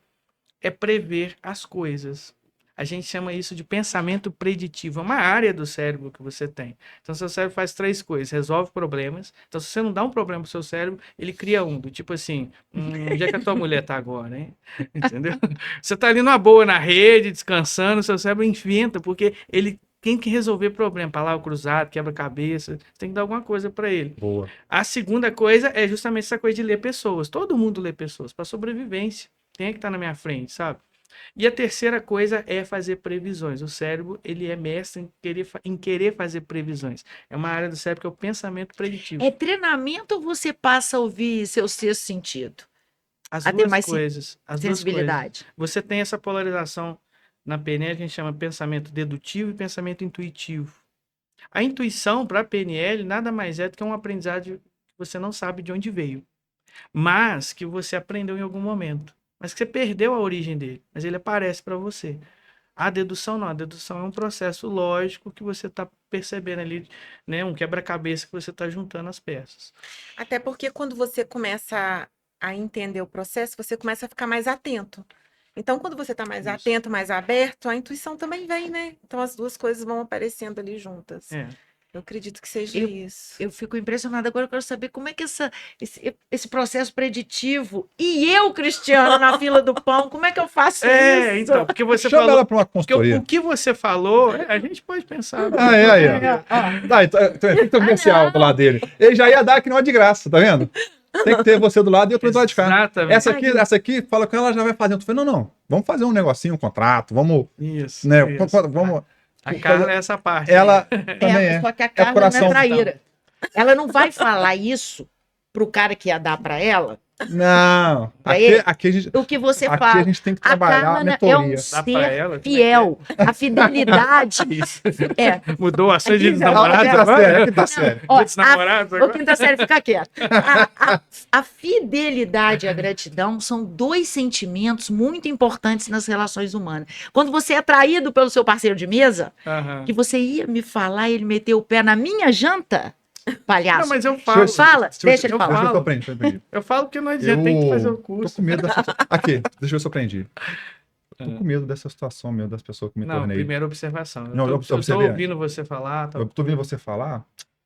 é prever as coisas. A gente chama isso de pensamento preditivo. É uma área do cérebro que você tem. Então, seu cérebro faz 3 coisas. Resolve problemas. Então, se você não dá um problema pro seu cérebro, ele cria um. Do tipo assim, onde é que a tua mulher tá agora, hein? Entendeu? Você tá ali numa boa na rede, descansando, seu cérebro inventa, porque ele tem que resolver problema. Palavra cruzada, quebra-cabeça. Tem que dar alguma coisa para ele. Boa. A segunda coisa é justamente essa coisa de ler pessoas. Todo mundo lê pessoas para sobrevivência. Tem que estar na minha frente, sabe? E a terceira coisa é fazer previsões. O cérebro, ele é mestre em querer fazer previsões. É uma área do cérebro que é o pensamento preditivo. É treinamento ou você passa a ouvir seu sexto sentido? As a ter duas mais coisas. As duas coisas. Sensibilidade. Você tem essa polarização na PNL que a gente chama pensamento dedutivo e pensamento intuitivo. A intuição, para a PNL, nada mais é do que um aprendizado que você não sabe de onde veio, mas que você aprendeu em algum momento. Mas que você perdeu a origem dele, mas ele aparece para você. A dedução não, a dedução é um processo lógico que você está percebendo ali, né, um quebra-cabeça que você está juntando as peças. Até porque quando você começa a entender o processo, você começa a ficar mais atento. Então, quando você está mais Isso. atento, mais aberto, a intuição também vem, né? Então, as duas coisas vão aparecendo ali juntas. É. Eu acredito que seja isso. Eu fico impressionada. Agora eu quero saber como é que esse processo preditivo. E eu, Cristiano, na fila do pão, como é que eu faço isso? Então, porque você Chama falou. ela pra uma Porque consultoria. o que você falou, a gente pode pensar. Ah, é aí, ó. Tá, tem comercial do lado dele. Ele já ia dar aqui não de graça, tá vendo? Tem que ter você do lado e outro do lado de cá. Exatamente. Essa aqui, fala com ela, já vai fazendo. Eu falei, não, vamos fazer um negocinho, um contrato, vamos, Isso. né, isso. vamos. A Carla é essa parte. Ela né? também é. Só que a Carla coração. não é traíra. Ela não vai falar isso pro cara que ia dar pra ela, Não, Pra aqui, ele? aqui, a gente, o que você aqui fala. a gente tem que A trabalhar a Carla é mentoria. um Dá pra ser ela? fiel. A fidelidade Isso. é. Mudou a sua de Aqui namorado Aqui tá sério, agora? aqui tá sério. Ó, Dia dos namorados Ô, agora? quinta série, fica quieto. A fidelidade e a gratidão são 2 sentimentos muito importantes nas relações humanas. Quando você é traído pelo seu parceiro de mesa, Aham. que você ia me falar e ele meteu o pé na minha janta, palhaço. Não, mas eu falo. Fala, deixa ele eu falar. Deixa eu ver se eu falo. aprendi, deixa eu aprendi. Eu falo que não adianta, tem que fazer o Tô curso. com medo dessa... Aqui, deixa eu ver se eu aprendi. Tô com medo dessa situação mesmo, das pessoas que me Não, tornei. primeira observação. Não, eu eu tô observei. ouvindo você falar. Eu tô ouvindo você falar,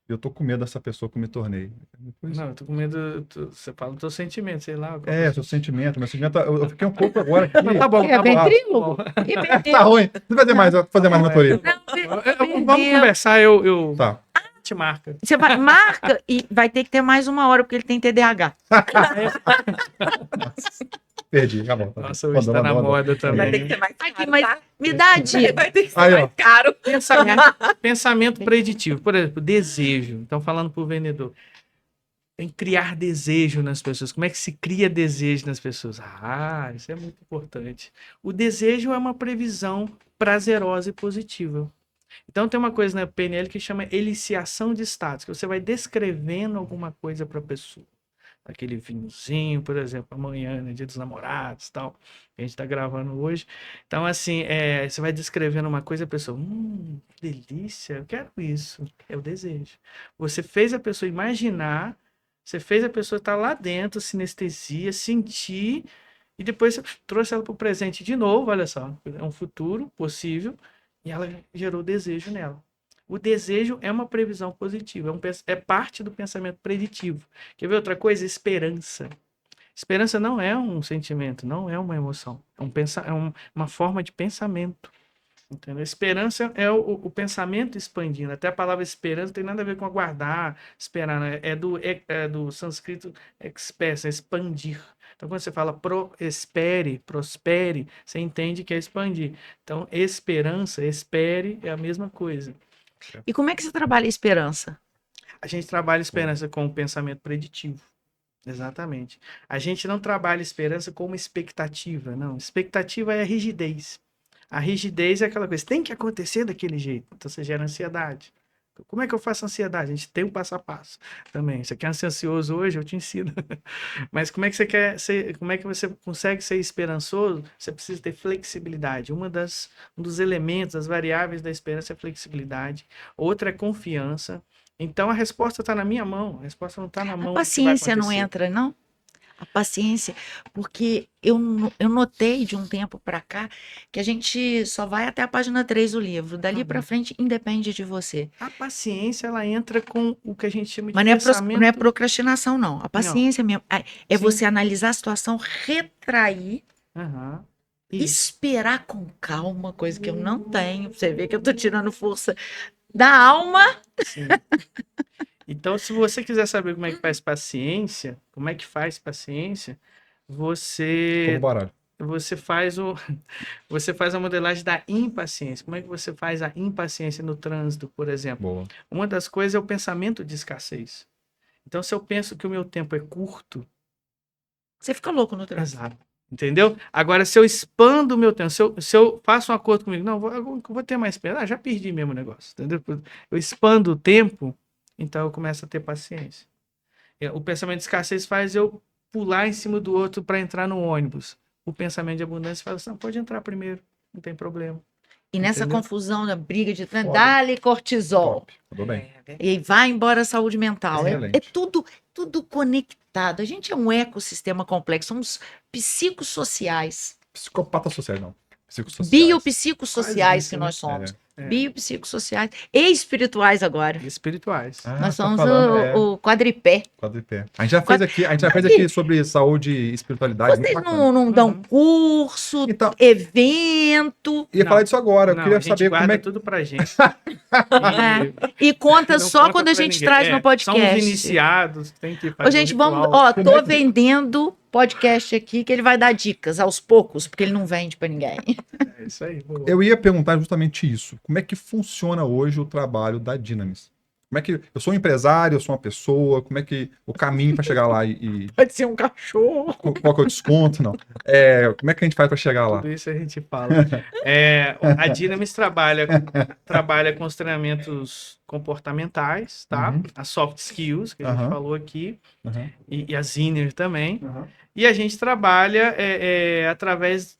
eu tô com medo dessa pessoa que eu me tornei. Depois... Não, eu tô com medo. Você fala do teu sentimento, sei lá. É, seu sentimento, meu sentimento, eu fiquei um pouco agora aqui. Não, tá bom, É tá bom. ventrílogo. Tá bom. E perdeu. Tá ruim, não vai fazer mais mentoria. Não, Vamos conversar, eu Tá. te marca. Você vai, marca e vai ter que ter mais 1 hora, porque ele tem TDAH. Perdi, acabou. Nossa, hoje tá na moda também. Vai ter que ser mais Aqui, caro, mas tá? me dá a dica. Vai ter que ser Aí, ó. mais caro. Pensamento preditivo. Por exemplo, desejo. Então, falando para o vendedor. Em criar desejo nas pessoas. Como é que se cria desejo nas pessoas? Ah, isso é muito importante. O desejo é uma previsão prazerosa e positiva. Então, tem uma coisa na PNL que chama eliciação de status, que você vai descrevendo alguma coisa para a pessoa. Aquele vinhozinho, por exemplo, amanhã, né, Dia dos Namorados, tal, que a gente está gravando hoje. Então, assim, você vai descrevendo uma coisa, a pessoa, que delícia, eu quero isso. É o desejo. Você fez a pessoa imaginar, você fez a pessoa estar lá dentro, sinestesia, sentir, e depois você trouxe ela para o presente de novo, olha só, é um futuro possível, e ela gerou desejo nela. O desejo é uma previsão positiva, é parte do pensamento preditivo. Quer ver outra coisa? Esperança. Esperança não é um sentimento, não é uma emoção. Uma forma de pensamento. Entendeu? Esperança é o pensamento expandindo. Até a palavra esperança não tem nada a ver com aguardar, esperar, né? É do sânscrito expressa, expandir. Então, quando você fala prospere, você entende que é expandir. Então, esperança, espere, é a mesma coisa. E como é que você trabalha a esperança? A gente trabalha esperança com o pensamento preditivo. Exatamente. A gente não trabalha esperança como expectativa, não. Expectativa é a rigidez. A rigidez é aquela coisa, tem que acontecer daquele jeito. Então você gera ansiedade. Como é que eu faço ansiedade? A gente tem um passo a passo também. Você quer ser ansioso hoje? Eu te ensino. Mas como é que você quer ser, como é que você consegue ser esperançoso? Você precisa ter flexibilidade. Um dos elementos, das variáveis da esperança é flexibilidade. Outra é confiança. Então a resposta está na minha mão. A resposta não está na mão A do que vai paciência não acontecer. entra, não? A paciência, porque eu notei de um tempo para cá que a gente só vai até a página 3 do livro. Dali para frente independe de você. A paciência, ela entra com o que a gente chama de Mas não é, pensamento. não é procrastinação, não. A paciência mesmo é Sim. você analisar a situação, retrair, Aham. Isso. esperar com calma, coisa que eu não tenho. Você vê que eu tô tirando força da alma. Sim. Então, se você quiser saber como é que faz paciência, Como você baralho. você faz a modelagem da impaciência. Como é que você faz a impaciência no trânsito, por exemplo? Boa. Uma das coisas é o pensamento de escassez. Então, se eu penso que o meu tempo é curto, Você fica louco no trânsito. exato. Entendeu? Agora, se eu expando o meu tempo, se eu faço um acordo comigo, não, eu vou ter mais perda, já perdi mesmo o negócio, entendeu? Eu expando o tempo, então eu começo a ter paciência. O pensamento de escassez faz eu pular em cima do outro para entrar no ônibus. O pensamento de abundância fala assim, não, pode entrar primeiro, não tem problema. E nessa Entendeu? confusão, na briga de trânsito, Foda. dá-lhe cortisol. Top. Mandou bem. E vai embora a saúde mental. Excelente. É tudo conectado. A gente é um ecossistema complexo. Somos psicossociais. Psicopata social, não. Psicossociais. Biopsicossociais Quase isso, que né? nós somos. É. Biopsicossociais e espirituais agora. E espirituais. Ah, Nós tá somos falando, o quadripé. quadripé. A gente já fez aqui sobre saúde e espiritualidade. Vocês muito bacana. não dão curso, Então, evento, ia Não, falar disso agora. Eu Não, queria a gente saber guarda como é que. tudo pra gente. e conta Não só conta quando a pra gente ninguém. traz no São os podcast. iniciados, tem que Ô, fazer gente, um vamos. ritual. Ó, Como tô é que- vendendo podcast aqui que ele vai dar dicas aos poucos, porque ele não vende pra ninguém. É isso aí. Boa. Eu ia perguntar justamente isso. Como é que funciona hoje o trabalho da Dynamis? Como é que eu sou um empresário, eu sou uma pessoa, como é que o caminho para chegar lá e Pode ser um cachorro. qual que é o desconto, não? Como é que a gente faz para chegar lá? Tudo isso a gente fala. A Dynamis trabalha com os treinamentos comportamentais, tá? Uhum. As soft skills, que a gente Aham. falou aqui, Uhum. e as inner também. Uhum. E a gente trabalha através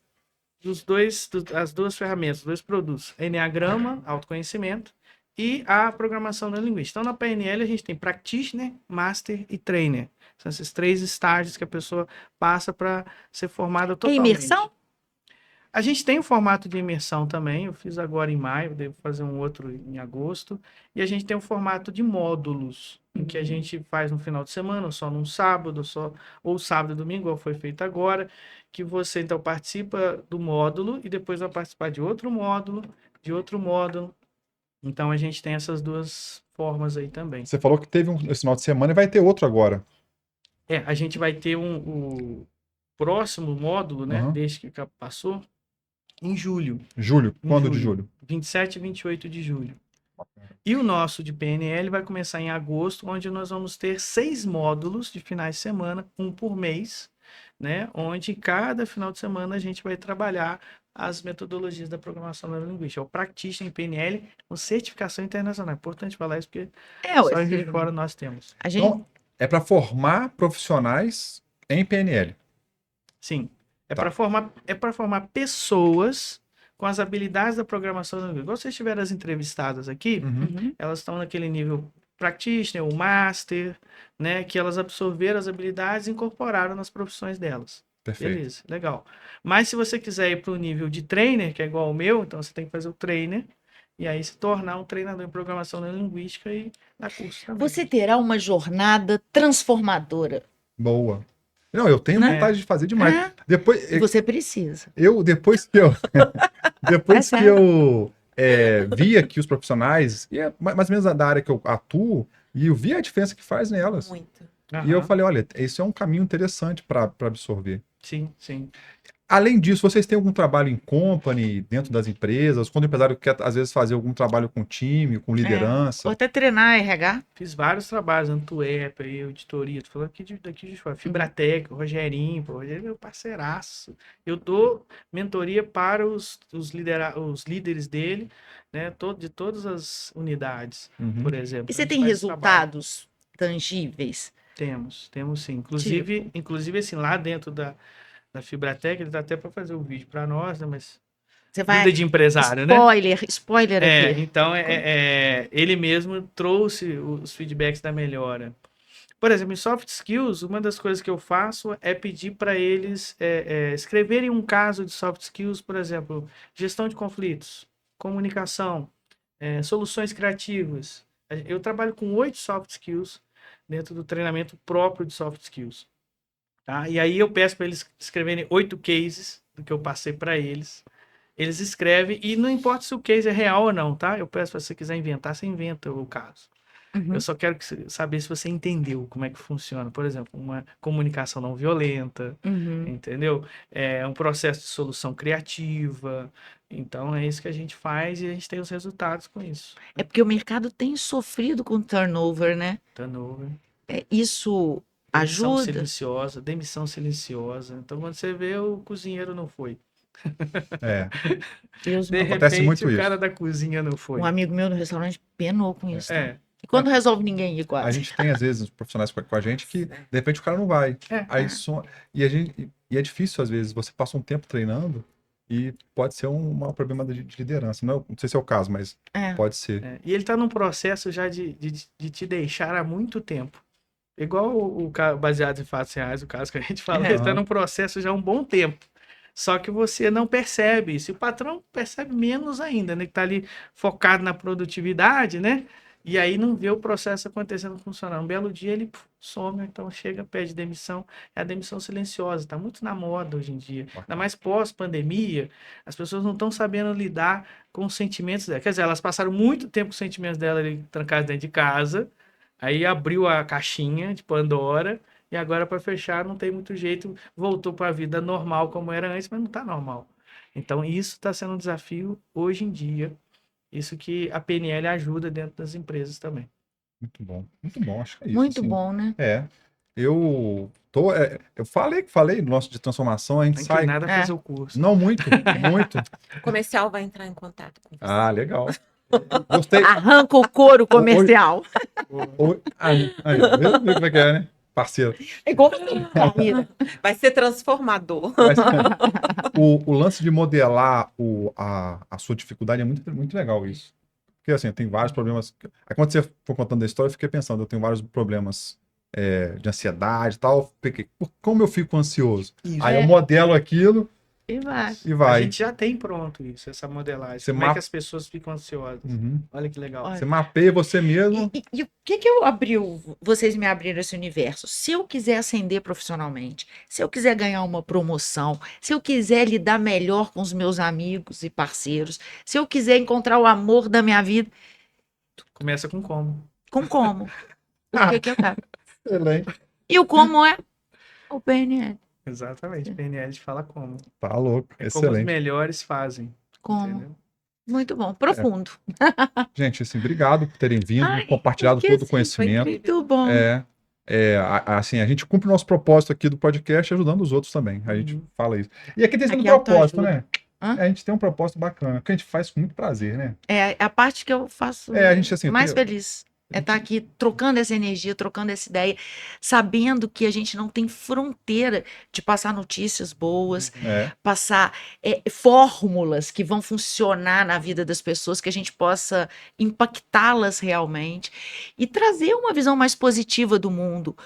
as duas ferramentas, os dois produtos. Enneagrama, autoconhecimento, e a programação neurolinguística. Então, na PNL, a gente tem Practitioner, Master e Trainer. São esses 3 estágios que a pessoa passa para ser formada É totalmente. imersão? A gente tem um formato de imersão também. Eu fiz agora em maio, devo fazer um outro em agosto. E a gente tem um formato de módulos, em que a gente faz no final de semana, ou só num sábado, ou sábado e domingo, igual foi feito agora, que você então participa do módulo e depois vai participar de outro módulo, de outro módulo. Então a gente tem essas duas formas aí também. Você falou que teve esse final de semana e vai ter outro agora. A gente vai ter o próximo módulo, né? Uhum. Desde que passou, em julho. Julho. Em Quando de julho? 27 e 28 de julho. E o nosso de PNL vai começar em agosto, onde nós vamos ter 6 módulos de finais de semana, um por mês, né? Onde cada final de semana a gente vai trabalhar as metodologias da programação neurolinguística. É o Practitioner em PNL com certificação internacional. É importante falar isso, porque só em Juiz de Fora nós temos. A gente, Então, é para formar profissionais em PNL. Sim. É Tá. para formar pessoas com as habilidades da programação neurolinguística. Igual vocês tiveram as entrevistadas aqui, Uhum. elas estão naquele nível Practitioner, o Master, né? Que elas absorveram as habilidades e incorporaram nas profissões delas. Perfeito. Beleza, legal. Mas se você quiser ir para o nível de trainer, que é igual ao meu, então você tem que fazer o trainer. e aí se tornar um treinador em programação neurolinguística e dar curso também. Você terá uma jornada transformadora, Boa. Não, eu tenho né? vontade de fazer demais. É, Depois, e você precisa. depois que eu, depois É que eu vi aqui os profissionais, e é mais ou menos da área que eu atuo, e eu vi a diferença que faz nelas. Muito. E eu Aham. falei, olha, esse é um caminho interessante para absorver. Sim, sim. Além disso, vocês têm algum trabalho em company, dentro das empresas? Quando o empresário quer, às vezes, fazer algum trabalho com time, com Ou liderança? até treinar RH. Fiz vários trabalhos, Antuérpia, aí, auditoria, tô falando daqui de fora. Fibratec, o Rogerinho, pô, o Rogério é meu parceiraço. Eu dou mentoria para os líderes dele, né, de todas as unidades, Uhum. por exemplo. E você A gente tem faz esse trabalho. resultados tangíveis? Temos sim. Tipo? Inclusive, assim, lá dentro da Fibratec, ele dá até para fazer o vídeo para nós, né, mas Você vai. vida de empresário, né? Spoiler aqui. Então, ele mesmo trouxe os feedbacks da melhora. Por exemplo, em soft skills, uma das coisas que eu faço é pedir para eles escreverem um caso de soft skills, por exemplo, gestão de conflitos, comunicação, soluções criativas. Eu trabalho com 8 soft skills dentro do treinamento próprio de soft skills. Tá? E aí eu peço para eles escreverem 8 cases do que eu passei para eles. Eles escrevem, e não importa se o case é real ou não, tá? Eu peço, se você quiser inventar, você inventa o caso. Uhum. Eu só quero saber se você entendeu como é que funciona. Por exemplo, uma comunicação não violenta, Uhum. entendeu? É um processo de solução criativa. Então, é isso que a gente faz e a gente tem os resultados com isso. É porque o mercado tem sofrido com turnover, né? Turnover. Isso Demissão ajuda. silenciosa, demissão silenciosa. Então, quando você vê, o cozinheiro não foi. É, Deus De me... Acontece repente, muito o isso. cara da cozinha não foi. Um amigo meu no restaurante penou com isso. Tá? É, E quando resolve ninguém ir a quase. gente tem, às vezes, os profissionais com a gente que, de repente, o cara não vai. é. Aí e é difícil, às vezes, você passa um tempo treinando e pode ser um problema de liderança. Não sei se é o caso, mas É. pode ser. E ele está num processo já de te deixar há muito tempo. Igual baseado em fatos reais, o caso que a gente fala, ele está Aham. num processo já há um bom tempo. Só que você não percebe isso. E o patrão percebe menos ainda, né? Que está ali focado na produtividade, né? E aí não vê o processo acontecendo, funcionando. Um belo dia ele some, então chega, pede demissão. É a demissão silenciosa, está muito na moda hoje em dia. Ainda mais pós-pandemia, as pessoas não estão sabendo lidar com os sentimentos dela. Quer dizer, elas passaram muito tempo com os sentimentos dela ali, trancadas dentro de casa, aí abriu a caixinha de Pandora, e agora para fechar não tem muito jeito, voltou para a vida normal como era antes, mas não está normal. Então isso está sendo um desafio hoje em dia. Isso que a PNL ajuda dentro das empresas também. Muito bom, acho que é isso. Muito assim. bom, né? Eu falei do nosso de transformação, a gente Tá sai. inclinado a fazer o curso. Não, muito. O comercial vai entrar em contato com você. Ah, legal. Gostei. Arranca o couro comercial. Aí, viu como é que é, né? Parceiro. É igual carreira. Vai ser transformador. Mas, o lance de modelar a sua dificuldade é muito, muito legal isso. Porque assim, tem vários problemas. Aí, quando você for contando a história, eu fiquei pensando, eu tenho vários problemas de ansiedade e tal. Como eu fico ansioso? Isso. Aí eu modelo aquilo E vai. e A vai. gente já tem pronto isso, essa modelagem. Você Como é mapa- que as pessoas ficam ansiosas? Uhum. Olha que legal. Olha. Você mapeia você mesmo. E o que eu vocês me abriram esse universo? Se eu quiser ascender profissionalmente, se eu quiser ganhar uma promoção, se eu quiser lidar melhor com os meus amigos e parceiros, se eu quiser encontrar o amor da minha vida, Começa com como. como? O que eu quero? Excelente. E o como é o PNL. Exatamente. PNL fala como. Tá louco. É como os Excelente. melhores fazem. Como? Entendeu? Muito bom, profundo. Gente, assim, obrigado por terem vindo, Ai, compartilhado porque, todo o assim, conhecimento. Muito bom. Assim, a gente cumpre o nosso propósito aqui do podcast ajudando os outros também. A gente fala isso. E aqui tem sido um Aqui é propósito, autoajuda. né? Hã? A gente tem um propósito bacana, que a gente faz com muito prazer, né? É a parte que eu faço A gente, assim, mais feliz. É estar aqui trocando essa energia, trocando essa ideia, sabendo que a gente não tem fronteira de passar notícias boas, passar fórmulas que vão funcionar na vida das pessoas, que a gente possa impactá-las realmente e trazer uma visão mais positiva do mundo.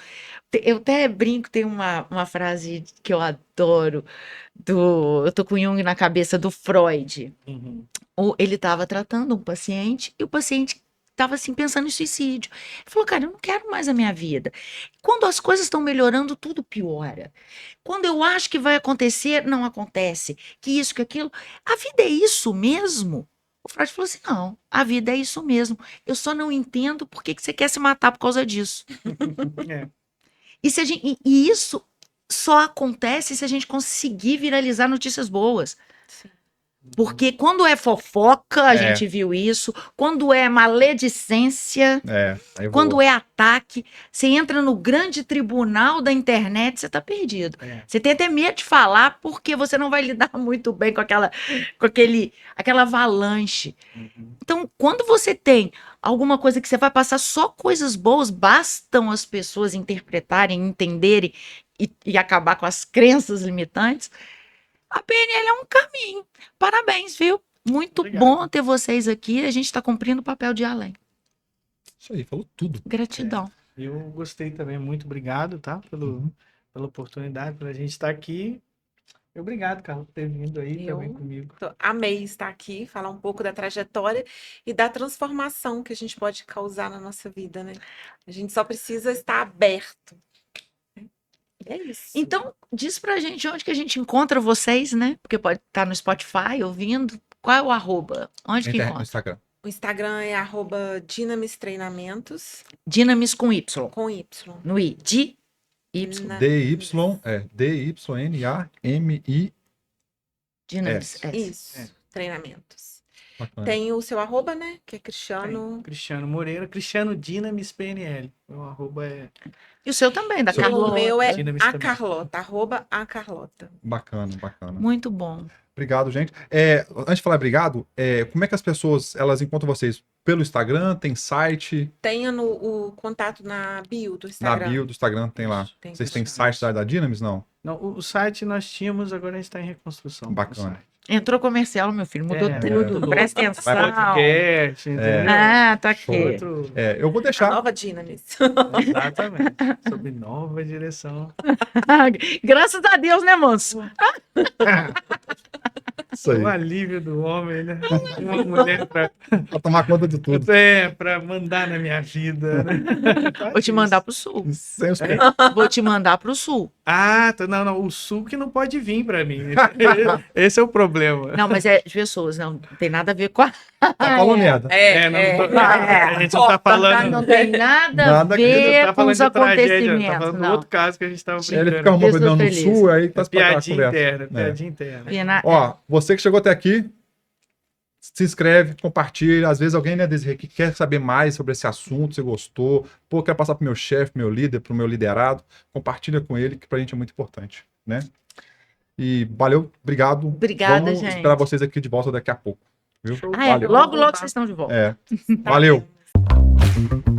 Eu até brinco, tem uma frase que eu adoro, eu tô com Jung na cabeça, do Freud. Uhum. Ele estava tratando um paciente e o paciente estava assim pensando em suicídio. Ele falou, cara, eu não quero mais a minha vida. Quando as coisas estão melhorando, tudo piora. Quando eu acho que vai acontecer, não acontece. Que isso, que aquilo. A vida é isso mesmo? O Freud falou assim, não, a vida é isso mesmo. Eu só não entendo por que você quer se matar por causa disso. É. E isso só acontece se a gente conseguir viralizar notícias boas. Sim. Porque quando é fofoca, a gente viu isso. Quando é maledicência, quando é ataque, você entra no grande tribunal da internet, você tá perdido. Você tem até medo de falar porque você não vai lidar muito bem com aquela avalanche. Então, quando você tem alguma coisa que você vai passar só coisas boas, bastam as pessoas interpretarem, entenderem e acabar com as crenças limitantes. A PNL é um caminho. Parabéns, viu? Muito Obrigado. bom ter vocês aqui. A gente está cumprindo o papel de além. Isso aí, falou tudo. Gratidão. Eu gostei também, muito obrigado, tá? Pela oportunidade, pela gente estar aqui. Obrigado, Carla, por ter vindo aí também comigo. Amei estar aqui, falar um pouco da trajetória e da transformação que a gente pode causar na nossa vida, né? A gente só precisa estar aberto. É isso. Então, diz pra gente onde que a gente encontra vocês, né? Porque pode estar no Spotify ouvindo. Qual é o arroba? Onde que No encontra? Instagram. O Instagram é @Dinamis Treinamentos Dinamis com Y. com Y. No I. Y. DYNAMI. Dinamis. Isso. Treinamentos. Bacana. Tem o seu arroba, né? Que é Cristiano. Cristiano Moreira, Cristiano Dinamis PNL. Meu arroba é... E o seu também, da Seu- Carlota. O meu é Dinamis a também. Carlota, @a_Carlota. Bacana. Muito bom. Obrigado, gente. Antes de falar obrigado, como é que as pessoas elas encontram vocês? Pelo Instagram? Tem site? Tenha o contato na bio do Na Instagram. bio do Instagram tem lá. Tem Vocês têm Instagram. site da Dinamis? Não? Não, o site nós tínhamos, agora a gente está em reconstrução. Bacana. O site. Entrou comercial, meu filho. Mudou tudo. tudo. Presta atenção. Podcast, entendeu? Ah, tá aqui. Outro... Eu vou A deixar. nova Dinamis. Exatamente. Sob nova direção. Graças a Deus, né, moço? Isso aí. O alívio do homem, né? Uma mulher para Pra tomar conta de tudo. para mandar na minha vida, né? Vou te mandar pro sul. Sem os Vou te mandar pro sul. Ah, não, o sul que não pode vir para mim. Esse é o problema. Não, mas é de pessoas, não tem nada a ver com a. Falou merda. A gente não tá falando. Não tem nada Nada a que- A gente ver não tá com falando os de tragédia, tá acontecimentos. falando do Não. outro caso que a gente tava Ele brincando. fica arrumando Pessoas problema no felizes. sul, aí tá se Piadinha conversa. interna, É. piadinha interna. Ó, você que chegou até aqui, se inscreve, compartilha. Às vezes alguém, né, Desirê, que quer saber mais sobre esse assunto, você gostou. Pô, quer passar pro meu chefe, pro meu líder, pro meu liderado. Compartilha com ele, que pra gente é muito importante, né? E valeu, obrigado. Obrigada, Vamos gente. esperar vocês aqui de volta daqui a pouco. Viu? Ah, é, Valeu. logo vocês estão de volta. Valeu. Tá.